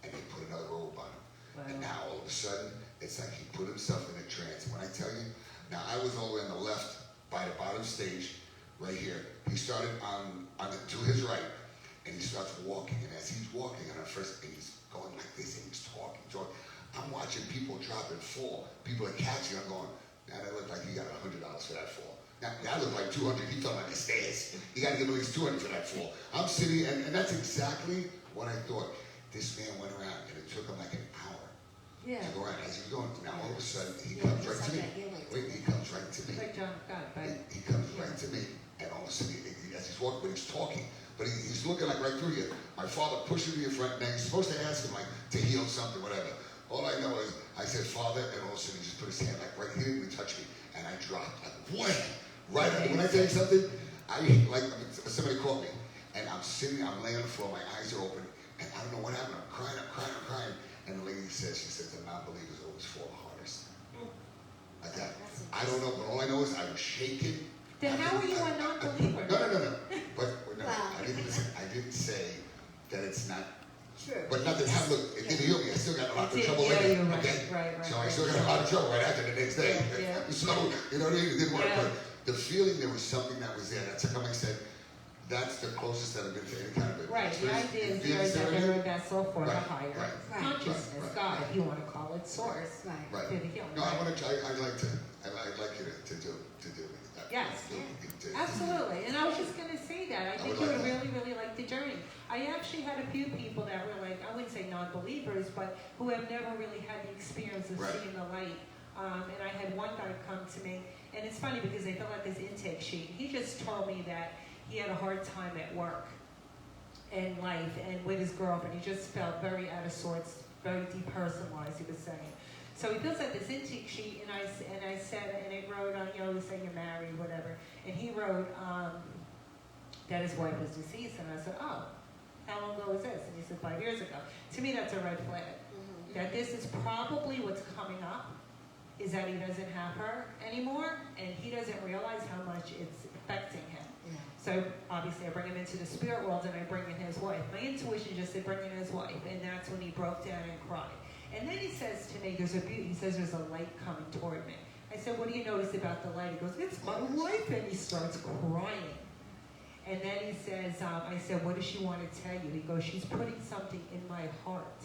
and they put another robe on him. Wow. And now all of a sudden, it's like he put himself in a trance. And when I tell you, now I was all the way on the left by the bottom stage, right here. He started to his right, and he starts walking. And as he's walking, and he's going like this, and he's talking. I'm watching people drop and fall. People are catching. I'm going, now that looked like he got $100 for that fall. Now that looked like 200. He fell like the stairs. You got to give at least 200 for that fall. I'm sitting, and that's exactly what I thought. This man went around, and it took him like an hour to go around. As he was going, now all of a sudden, he comes right to me. Wait, he comes right to me. Like John God, right? He comes right to me, and all of a sudden, as he's walking, but he's talking, but he's looking like right through you. My father pushed him to your front, and you're supposed to ask him like to heal something, whatever. All I know is I said, Father, and all of a sudden he just put his hand like right, he didn't even touch me, and I dropped like wham, right. When I tell you something, somebody called me, and I'm laying on the floor, my eyes are open, and I don't know what happened. I'm crying, and the lady says, the non-believers always fall the hardest. Like that. I don't know, but all I know is I was shaking. Then how are you a non-believer? No. But no, I didn't say that it's not true. But nothing happened. Look, it didn't heal me. I still got a lot of trouble later. Right. So I still got a lot of trouble right after the next day. Yeah. So, you know what I mean? It didn't work. But the feeling, there was something that was there. That's how I said, that's the closest that I've been to any kind of right. The idea is that they're a vessel for the higher consciousness, God, if you want to call it source. Right. To the healing. No, I'd like you to do that. Yes. Absolutely. And I was just going to say that. I think you would really, really like the journey. I actually had a few people that were like, I wouldn't say non-believers, but who have never really had the experience of seeing the light. And I had one guy come to me, and it's funny because they filled out this intake sheet. He just told me that he had a hard time at work and life and with his girlfriend. He just felt very out of sorts, very depersonalized, he was saying. So he fills out this intake sheet, and I said, and it wrote on, say you're married, whatever. And he wrote that his wife was deceased, and I said, oh, how long ago was this? And he said 5 years ago. To me, that's a red flag. Mm-hmm. That this is probably what's coming up, is that he doesn't have her anymore, and he doesn't realize how much it's affecting him. Yeah. So obviously I bring him into the spirit world, and I bring in his wife. My intuition just said bring in his wife, and that's when he broke down and cried. And then he says to me, there's a light coming toward me. I said, what do you notice about the light? He goes, it's my wife, and he starts crying. And then he says, I said, what does she want to tell you? He goes, she's putting something in my heart.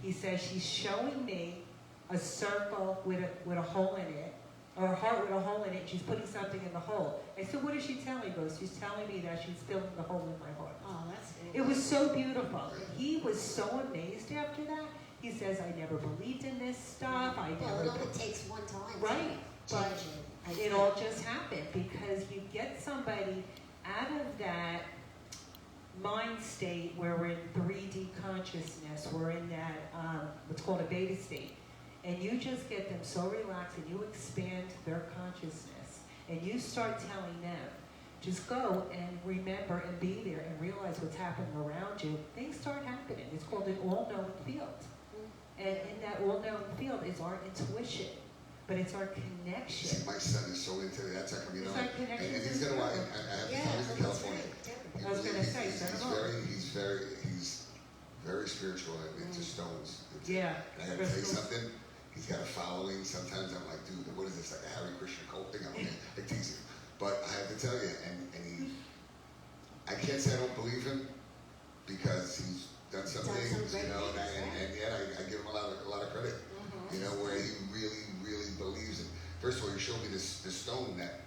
He says, she's showing me a circle with a hole in it, or a heart with a hole in it. She's putting something in the hole. I said, what does she tell me? He goes, she's telling me that she's filling the hole in my heart. Oh, that's good. It was so beautiful. He was so amazed after that. He says, I never believed in this stuff. It only takes one time. Right. But it all just happened because you get somebody out of that mind state where we're in 3D consciousness, we're in that, what's called a beta state, and you just get them so relaxed and you expand their consciousness, and you start telling them, just go and remember and be there and realize what's happening around you. Things start happening. It's called an all-knowing field. And in that all-knowing field is our intuition, but it's our connection. See, my son is so into that. That's how come, and he's going to, I have to tell he's in California. I was going to say, he's very spiritual and into stones. Yeah. And I got to tell you something. He's got a following. Sometimes I'm like, dude, what is this, like a Hare Krishna cult thing? I tease him. But I have to tell you, and he, I can't say I don't believe him because he's done some Done some things, great you know, things, and yet I give him a lot of credit, you know, where he really believes it. First of all, he showed me this stone that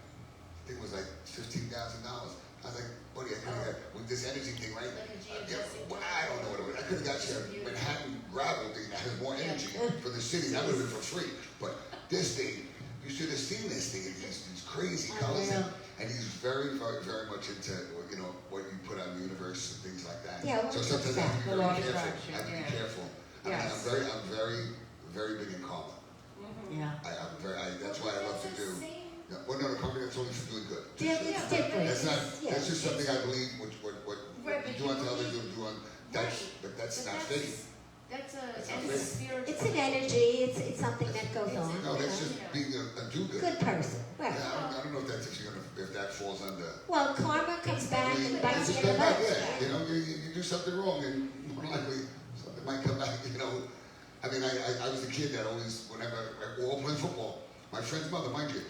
I think was like $15,000. I was like, buddy, I could have got with this energy thing, right? Like a Yeah, geodesic well, I don't know what it was. I could have got you a Manhattan gravel thing that has more energy for the city. That would have been for free. But this thing, you should have seen this thing. These crazy colors. And he's very much into, you know, what you put on the universe and things like that. Yeah, so what's sometimes I have to be the law very of careful. attraction, I have to be yeah. careful. Yes. I'm very big in karma. Yeah. That's why I love to do. No, well, no, karma, that's only for doing good. Yeah, it's different. That's not. Yeah. That's just something I believe. What Right, but you do unto you others, you believe- do on. But that's not faith. That's That's a not and faith. spiritual. It's an energy. It's something that goes on. No, that's you just know. being a do-good. Good person. Yeah, Right. I don't know if that's if that falls under. Well, karma comes back and bites It's you in the just back butt. there. You know, you do something wrong, and more likely something might come back. You know, I mean, I was a kid that always, whenever we're all playing football, my friend's mother, mind you,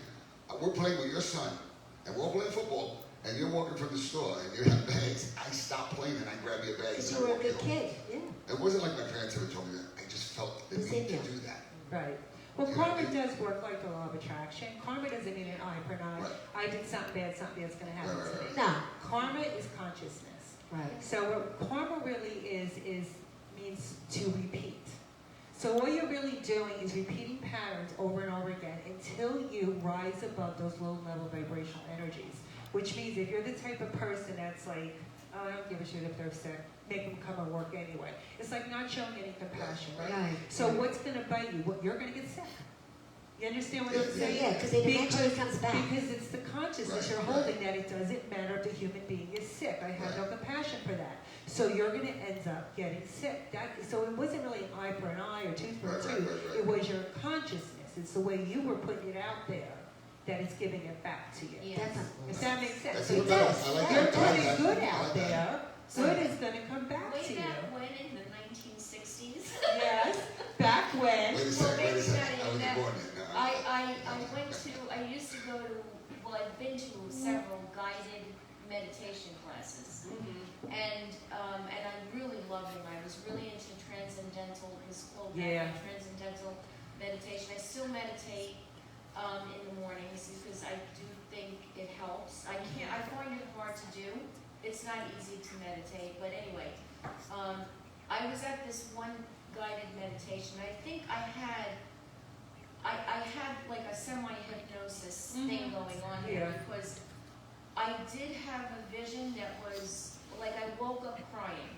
we're playing with your son, and we're all playing football, and you're walking from the store, and you have bags. I stop playing, and I grab your bags. Because and you I were a walk good home. kid. Yeah. It wasn't like my parents ever told me that. I just felt the It's need in to you. do that. Right. Well, Yeah. karma does work like the law of attraction. Karma doesn't mean an eye for an eye. Right. I did something bad's going to happen Right, to right, me. No. Karma is consciousness. Right. So what karma really is means to repeat. So what you're really doing is repeating patterns over and over again until you rise above those low-level vibrational energies. Which means if you're the type of person that's like, oh, I don't give a shit if they're sick, make them come and work anyway. It's like not showing any compassion, right? Right. So what's going to bite you? You're going to get sick. You understand what I'm Yeah, saying? Yeah, because it eventually comes back. Because it's the consciousness Right, you're right. holding that it doesn't matter if the human being is sick. I have no compassion for that. So you're going to end up getting sick. So it wasn't really an eye for an eye or tooth for a Right, right, tooth. right, right. It was your consciousness. It's the way you were putting it out there that is giving it back to you. Yes. Definitely. If that makes sense. That's So even it better. does. I like you're that. I like putting that. good I out like that. there. Good is going to come back to Way you. back when in the 1960s. Yes. Back when. Wait a Well, second. maybe I not even wasn't that. born yet. No, I used to go to, well, I've been to several guided meditation classes. And I really loved them. I was really into transcendental, it was called Yeah. transcendental meditation. I still meditate in the mornings because I do think it helps. I find it hard to do. It's not easy to meditate, but anyway, I was at this one guided meditation. I think I had like a semi-hypnosis thing going on here Yeah. because I did have a vision that was like I woke up crying.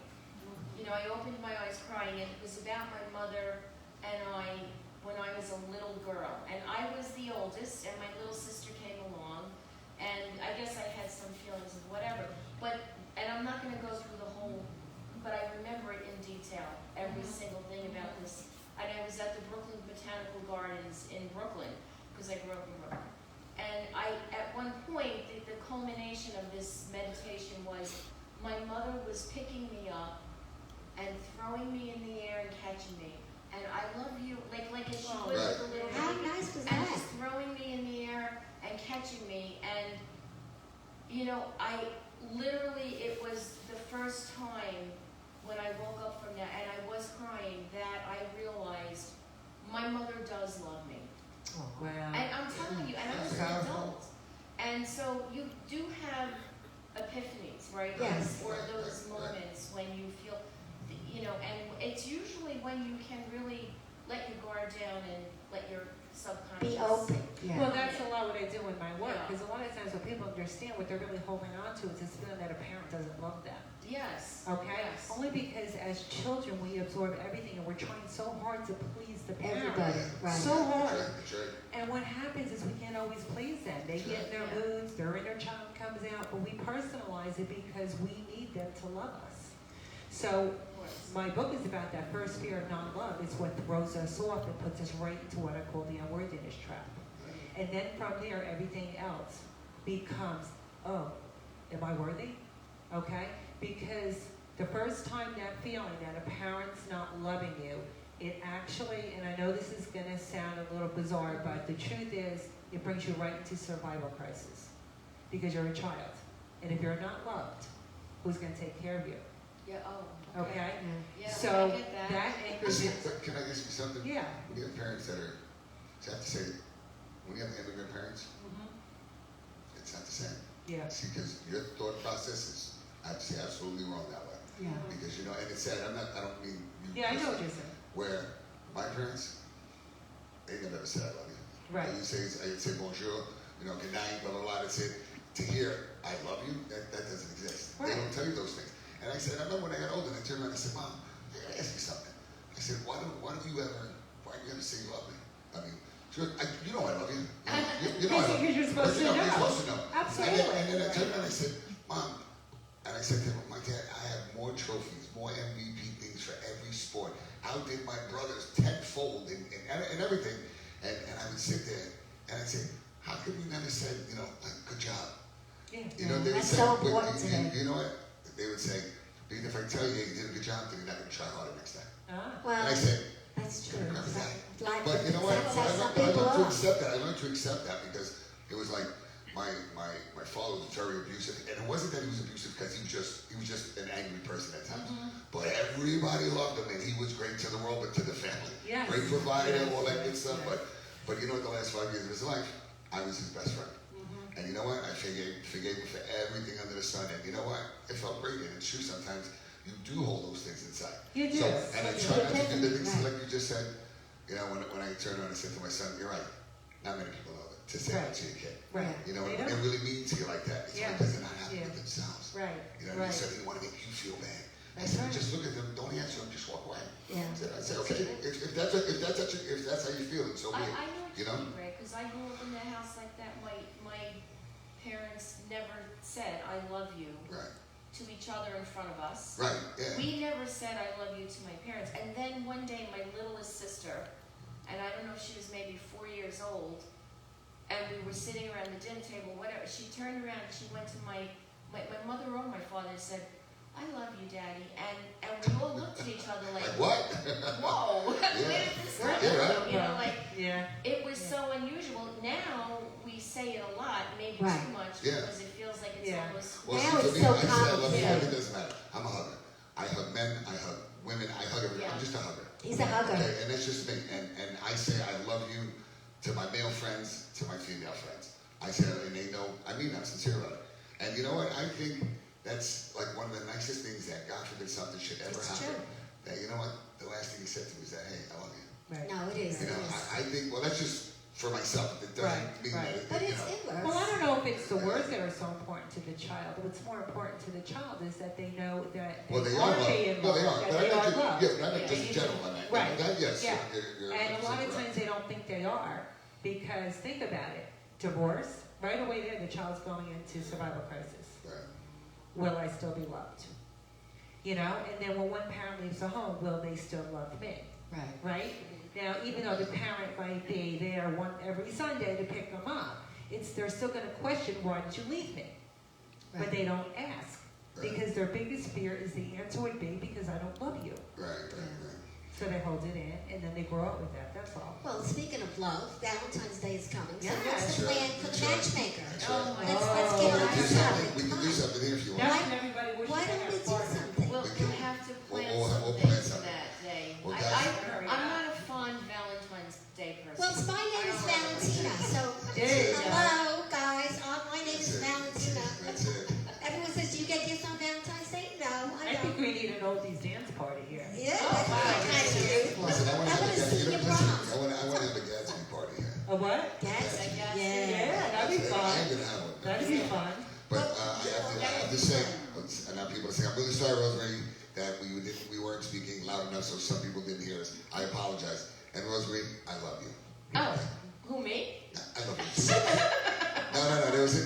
You know, I opened my eyes crying, and it was about my mother and I when I was a little girl. And I was the oldest, and my little sister came along, and I guess I had some feelings of whatever. And I'm not going to go through the whole, but I remember it in detail, every single thing about this. And I was at the Brooklyn Botanical Gardens in Brooklyn, because I grew up in Brooklyn. And at one point, the culmination of this meditation was my mother was picking me up and throwing me in the air and catching me. And I love you, like as she would with the little How baby. nice was And that? just throwing me in the air and catching me. And, you know, it was the first time when I woke up from that and I was crying that I realized my mother does love me. Wow. And I'm telling you, and I was an Powerful. adult. And so you do have epiphanies, right? Yes. Or those moments when you feel, you know, and it's usually when you can really let your guard down and let your subconscious Be open. Yeah. Well, that's a lot what I do in my work, Yeah. because a lot of times when people understand what they're really holding on to is this feeling that a parent doesn't love them. Yes. Okay? Yes. Only because as children we absorb everything and we're trying so hard to please the parent. Everybody. Right. So hard. That's right. And what happens is we can't always please them. They get in their Yeah. moods, their inner child comes out, but we personalize it because we need them to love us. So Of course. my book is about that first fear of non-love. It's what throws us off and puts us right into what I call the unworthiness trap. And then from there, everything else becomes, oh, am I worthy? Okay? Because the first time that feeling that a parent's not loving you, it actually, and I know this is going to sound a little bizarre, but the truth is, it brings you right into survival crisis. Because you're a child. And if you're not loved, who's going to take care of you. Yeah, oh, Okay? Yeah, So I get that. that anchors Listen, it. but can I ask you something? Yeah. When you have parents that are, I have to say, when you have immigrant parents, it's not the same. Yeah. See, because your thought process is, I have to say, absolutely wrong that way. Yeah. Because, you know, and it's sad, I don't mean you. Yeah, I know what personally, you're saying. Where my parents, they never ever said I love you. Right. I'd say bonjour, you know, good night, blah, blah, blah, that's it. To hear, I love you, that doesn't exist. Right. They don't tell you those things. And I said, I remember when I got older, and I turned around and I said, Mom, I gotta ask you something. I said, why do you ever say you love me? I mean, she goes, you know I love you. You know I love you. Because you're supposed to know. You're supposed to know. Absolutely. And then I turned around and I said, Mom, and I said to him, my dad, I have more trophies, more MVP things for every sport. Outdid my brothers tenfold in everything. And I would sit there and I'd say, how come you never said, you know, like, good job? Yeah. You know, they would That's say, so but important today. you know what? They would say, even if I tell you you did a good job, then you're not going to try harder next time. Ah. Well, And I said, that's true. but you know what? That's I some learned people to are. accept that. I learned to accept that because it was like my father was very abusive, and it wasn't that he was abusive because he was just an angry person at times. But everybody loved him, and he was great to the world, but to the family. Yes. Great provider, Yes. all that good stuff. Yes. But you know what? The last 5 years of his life, I was his best friend. And you know what? I forgave him for everything under the sun. And you know what? It felt great, and it's true. Sometimes you do hold those things inside. You do. So, and I try not to do the things Right. like you just said. You know, when I turned around and said to my son, "You're right. Not many people know that to say that Right. to your kid. Right. You know, They and don't. really mean to you like that. It's Yeah. because they're not happy Yeah. with themselves. Right. You know what I mean? Right. So they want to make you feel bad. I That's said, right. just look at them. Don't answer them. Just walk away. Yeah. I said, okay. If that's how you feel, it's so I be it. know what You you know? mean, Ray, because I grew up in a house like that. My parents never said "I love you" Right. to each other in front of us. Right. Yeah. We never said "I love you" to my parents. And then one day, my littlest sister, and I don't know if she was maybe 4 years old, and we were sitting around the dinner table, whatever. She turned around and she went to my mother or my father and said, "I love you, Daddy." And we all looked at each other like, Like what? whoa, where did this come Yeah, right. from? You know, like, Yeah. it was so unusual. Now we say it a lot, maybe Right. too much, Yeah. because it feels like it's Yeah. almost. Well, Now see, for it's me, so I say I love you. complicated. It doesn't matter. I'm a hugger. I hug men. I hug women. I hug everyone. Yeah. I'm just a hugger. He's a hugger. Okay, and that's just me. And I say I love you to my male friends, to my female friends. I say, and they know. I mean, I'm sincere about it. And you know what? I think that's like one of the nicest things that God forbid something should ever It's happen. true. That you know what? The last thing he said to me is that, hey, I love you. Right. No, it is. You It know, is. I think. Well, that's just for myself. It doesn't Right, mean right. that. But You it's know. inverse. Well, I don't know if it's the words that are so important to the child. What's more important to the child is that they know that Well, they they are are loved. being No, they loved, are. that But they I are meant loved. just, yeah, I meant Yeah, just you in do. general. I meant. Right. That, yes. Yeah. You're And a lot of 100% correct. times they don't think they are, because think about it. Divorce, right away there, the child's going into survival crisis. Right. Will I still be loved? You know, and then when one parent leaves the home, will they still love me? Right. Right? Now, even though the parent might be there every Sunday to pick them up, they're still going to question, why did you leave me? But Right. they don't ask, Right. because their biggest fear is the answer would be, because I don't love you. Right. So they hold it in, and then they grow up with that, that's all. Well, speaking of love, Valentine's Day is coming. So Yes. what's the That's plan right. for the That's right. matchmaker? That's Oh, right. my Let's God. get We on can do the something. topic. We can Come do on. something here if you want. That's what everybody wishes Why they don't had we a do partner. something? We'll can- have to plan we'll something plan for something. that day. Well, I'm not a fond Valentine's Day person. Well, my name is Valentina, so There you go. hello guys. My name That's is it. Valentina. That's it. Everyone says, "Do you get gifts on Valentine's Day?" No, I I think don't. we need an oldies dance party here. Yeah, Oh, that's wow. what I kind of do. Listen, I want to I have wanna a see Gatsby. your Listen, prom. I want to have a Gatsby party here. A what? Yes. Yeah. Yeah. That'd be I fun. am gonna have one. That'd be fun. But I have to say, and now people are saying, I'm really sorry, Rosemary, that we weren't speaking loud enough, so some people didn't hear us. I apologize. And Rosemary, I love you. Oh, who, me? I love you.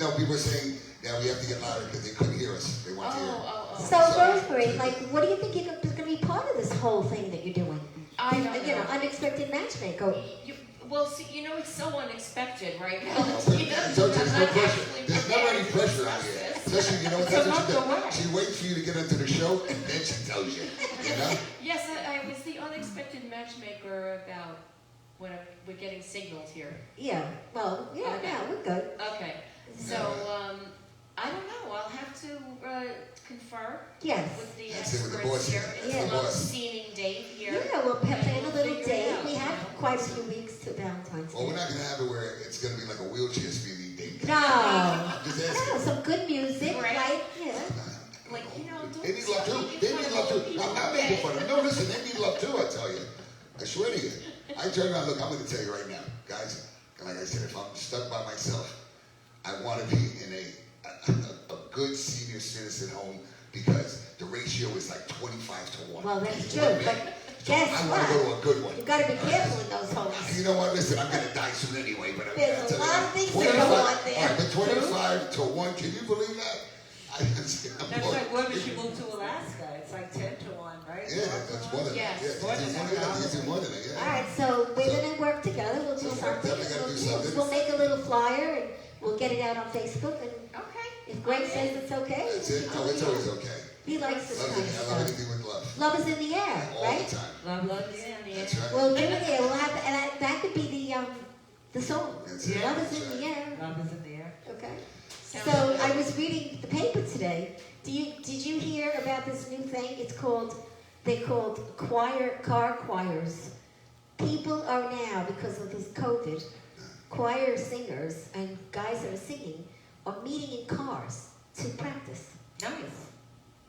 No. People were saying, yeah, we have to get louder because they couldn't hear us. They wanted to hear. Oh. So, Rosemary, what do you think you're going to be part of this whole thing that you're doing? I don't You know, know. unexpected matchmaker. Well, see, it's so unexpected, right? So there's no pressure. There's never any pressure on here. This. Especially, that's It's a what she month away. does. She waits for you to get into the show, and then she tells you. You know? Yes, I was the unexpected matchmaker about when we're getting signaled here. Yeah. Well, yeah, Okay. yeah, we're good. Okay, so I don't know. I'll have to confer Yes. with the That's it, with the experts boss. here. That's It's the a little boss. seating date here. Yeah, we'll plan a We'll little figure it date. out. We have quite a few weeks to Valentine's Well, we're Day. not gonna have it where it's gonna be like a wheelchair speeding date. No. I'm just No, asking. some good music, Right. like, yeah. Like, don't They need love too. make They fun need of love old too. people, I'm not okay? making fun of them. No, listen, they need love too, I tell you. I swear to you. I turn around, look, I'm gonna tell you right now, guys, like I said, if I'm stuck by myself, I wanna be in a good senior citizen home because the ratio is like 25-1. Well, that's It's true, one but man. So guess I wanna what? go to a good one. You gotta be All right? careful in those homes. You know what? Listen, I'm gonna die soon anyway, but There's I'll a tell you lot that. of things that go on there. All right, but 25-1, can you believe that? That's like women should move to Alaska. It's like 10-1, right? Yeah, that's one of them. Yes. Yeah, More than it's that. easy one of them, yeah. All right, so we're gonna work together. We'll do So, something. definitely gotta do something. We'll make a little flyer and we'll get it out on Facebook. And Okay. if Greg says it's okay, That's it. No, it's always okay. he likes this Love kind of it. I love stuff. anything with love. Love is in the air, All right? the time. Love Is in the That's air. right. Well, give it there. We'll have, and that could be the song. That's it. Love is That's in the right. air. Love is in the air. Okay. Sounds So good. I was reading the paper today. Did you hear about this new thing? They're called car choirs. People are now, because of this COVID, choir singers and guys that are singing are meeting in cars to practice. Nice.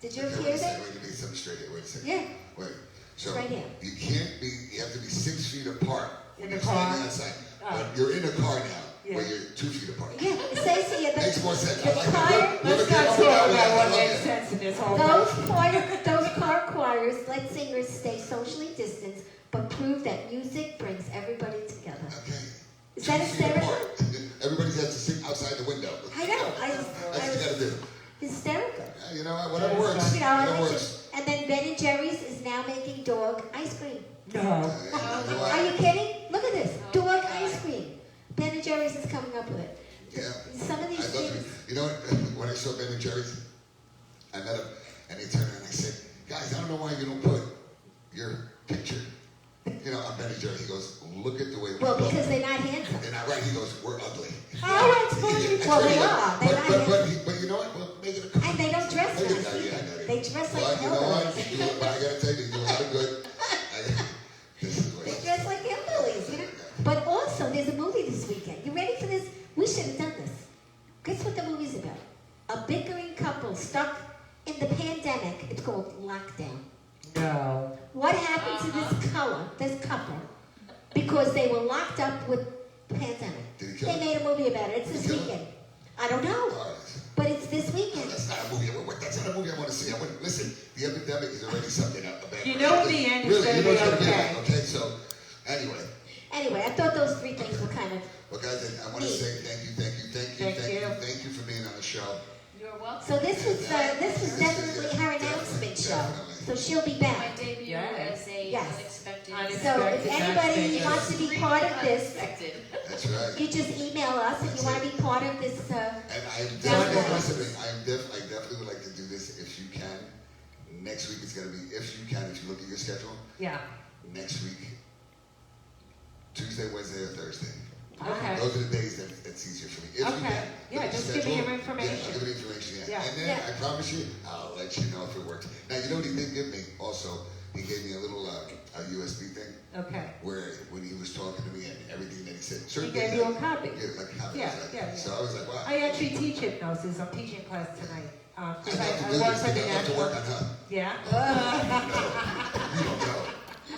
Did you Okay, hear wait a that? second. Wait, let me get something straight here. Wait a second. Yeah. Wait. So Right here. you can't be. You have to be 6 feet apart when In you're the car? standing outside. Oh. But you're in a car now, Yeah. where you're 2 feet apart. Yeah, it says here that Makes more sense. the I like it. choir, We're Let's gonna not come talk up with that. about I what love makes it. sense in this whole those car choirs let singers stay socially distanced, but prove that music brings everybody together. Okay. Is that 2 feet hysterical? apart. Everybody has to sit outside the window. I know. That's what you gotta do. Hysterical. Yeah, you know what? Whatever Yes, works. You know, I Whatever like works. and then Ben and Jerry's is now making dog ice cream. No. You know what? Are you kidding? Look at this. Dog ice cream. Ben and Jerry's is coming up with it. Yeah. Some of these I love things. it. You know what? When I saw Ben and Jerry's, I met him, and he turned around and I said, "Guys, I don't know why you don't put your picture, you know, on Ben and Jerry." He goes, "Look at the way we Well, look." because they're not handsome. They're not right. He goes, "We're ugly." Oh, that's funny. That's Well, right. they are. They're not handsome. But you know what? Well, make it a And they don't dress Make it nice. yeah, I know They dress like But you know what? hillbillies. But I gotta tell you, they do a lot of good. This is what They dress like hillbillies, you know. But also, there's a movie this weekend. You ready for this? We should have done this. Guess what the movie's about? A bickering couple stuck in the pandemic. It's called Lockdown. No. What happened to this couple, because they were locked up with the pandemic? Did he kill They him? made a movie about it. It's Did he this kill him? weekend. I don't know, All right. but it's this weekend. That's not a movie. That's not a movie I want to see. Listen, the epidemic is already something up. You know in the end it's really, gonna you know be it's gonna okay. like, okay, so anyway, Anyway, I thought those three things were kind of. well, guys, I want to Neat. say thank you for being on the show. You're welcome. So this was definitely her announcement show. So she'll be My back. debut Yes. as a Yes. unexpected. So if anybody Yes. wants to be part of this, Unexpected. That's right. you just email us if you want to be part of this. And I am That's definitely right. listening. I definitely would like to do this if you can. Next week it's gonna be if you can. If you look at your schedule, Yeah. next week, Tuesday, Wednesday, or Thursday. Okay. Those are the days that it's easier for me. If you Okay. can. Yeah, Look at just your give me schedule. your information. Yeah, I'll give you the information. Yeah. Yeah. And then Yeah. I promise you, I'll let you know if it works. Now you know what he did give me also. He gave me a little a USB thing Okay. where when he was talking to me and everything that he said. He certain gave things you that- a copy. Yeah, like a copy. Yeah, exactly. yeah, yeah. So I was like, wow. I actually teach hypnosis. I'm teaching class tonight. I'd 'Cause love to I do work this. for the I'd love to work National. on her. Yeah. You don't know.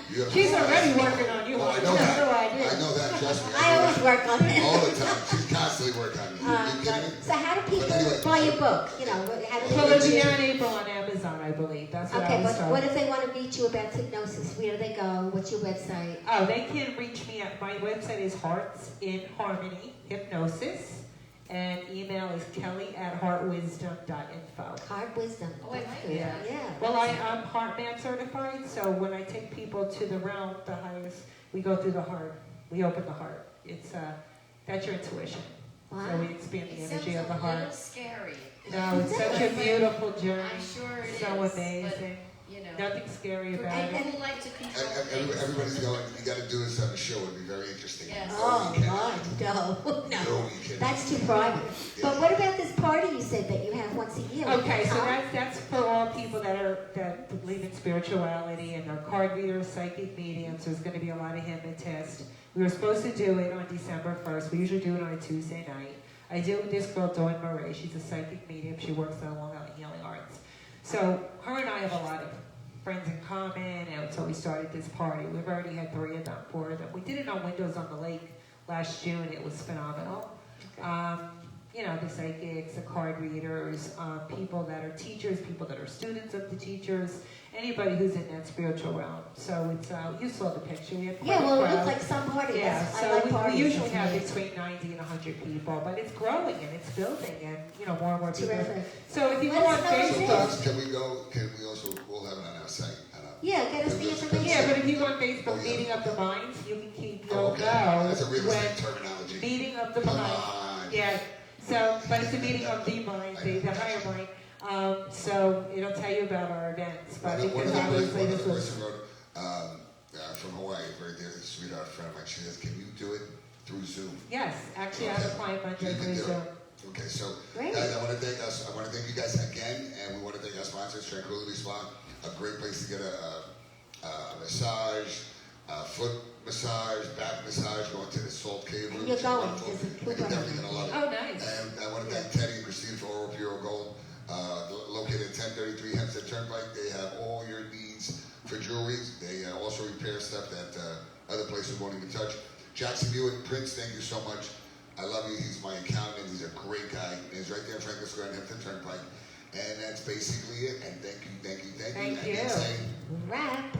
You have She's no already idea. working on you. Oh, I Hon. know You that. have no idea. I know that. Trust me. I always work on it. All the time. She's constantly working on me. You kidding me? So how do people But anyway. buy your book? You know, how do Well, it'll be they? on April on Amazon, I believe. That's what I Okay, was but told. what if they want to reach you about hypnosis? Where do they go? What's your website? Oh, they can reach me at my website is Hearts in Harmony Hypnosis, and email is kelly@heartwisdom.info. Heart Wisdom. Oh, I That's like good. that. Yeah. Well, I'm Heartman certified, so when I take people to the realm, the highest, we go through the heart. We open the heart. It's that's your intuition. So Wow. we expand the It energy sounds of the a little heart. scary. No, it's such a beautiful journey. I'm sure it is. So but amazing. you know. Nothing scary For about it. people who like to control things. Everybody's going, you got to do this on the show. It'd be very interesting. Yes. No, Oh, you can't. God, no. No, you can't. That's too private. But what about this party you said that you have once a year? Okay, so Huh? that's for all people that believe in spirituality and are card readers, psychic mediums. There's going to be a lot of hypnotists. We were supposed to do it on December 1st. We usually do it on a Tuesday night. I do with this girl, Dawn Murray. She's a psychic medium. She works on Long Island Healing Arts. So her and I have a lot of friends in common, and so we started this party. We've already had 3 of them, 4 of them. We did it on Windows on the Lake last June. It was phenomenal. You know, the psychics, the card readers, people that are teachers, people that are students of the teachers, anybody who's in that spiritual realm. So it's, you saw the picture. We had quite Yeah, a well, it crowd. looked like some party. Yeah, That's- I so like we parties. usually That's have nice. between 90 and 100 people, but it's growing and it's building, and you know, more and more people. Terrific. So if you go Let on us know So, what it Facebook, is. can we go? Can we also? We'll have it on our site. Yeah, get us the information. yeah, but if you go on Facebook, Oh, yeah. Meeting of the Minds, you can keep, Oh, you'll okay. know That's a real estate when terminology. Meeting of the Come Minds. on. Yeah, so, but it's a meeting of the mind, the higher mind. So it'll tell you about our events, but One because of the obviously this was, person wrote from Hawaii, a very dear sweetheart friend of mine. She says, "Can you do it through Zoom?" yes, actually I have a client Monday You can through do Zoom. it. Okay, so Great. guys, I want to thank us. I want to thank you guys again, and we want to thank our sponsors, Tranquility Spa, a great place to get a massage, foot massage, back massage, going to the Salt Cave room. And you're It's going. wonderful. There's a And pool you're definitely party. going to love it. Oh, nice. And I want to thank Teddy and Christine for Oral Pure Gold, located at 1033 Hempstead Turnpike. They have all your needs for jewelry. They also repair stuff that other places won't even touch. Jackson Buick, Prince, thank you so much. I love you. He's my accountant. He's a great guy. And he's right there in Franklin Square and Hempstead Turnpike. And that's basically it. And thank you, thank you, thank you. Thank And then you. say, Wrap.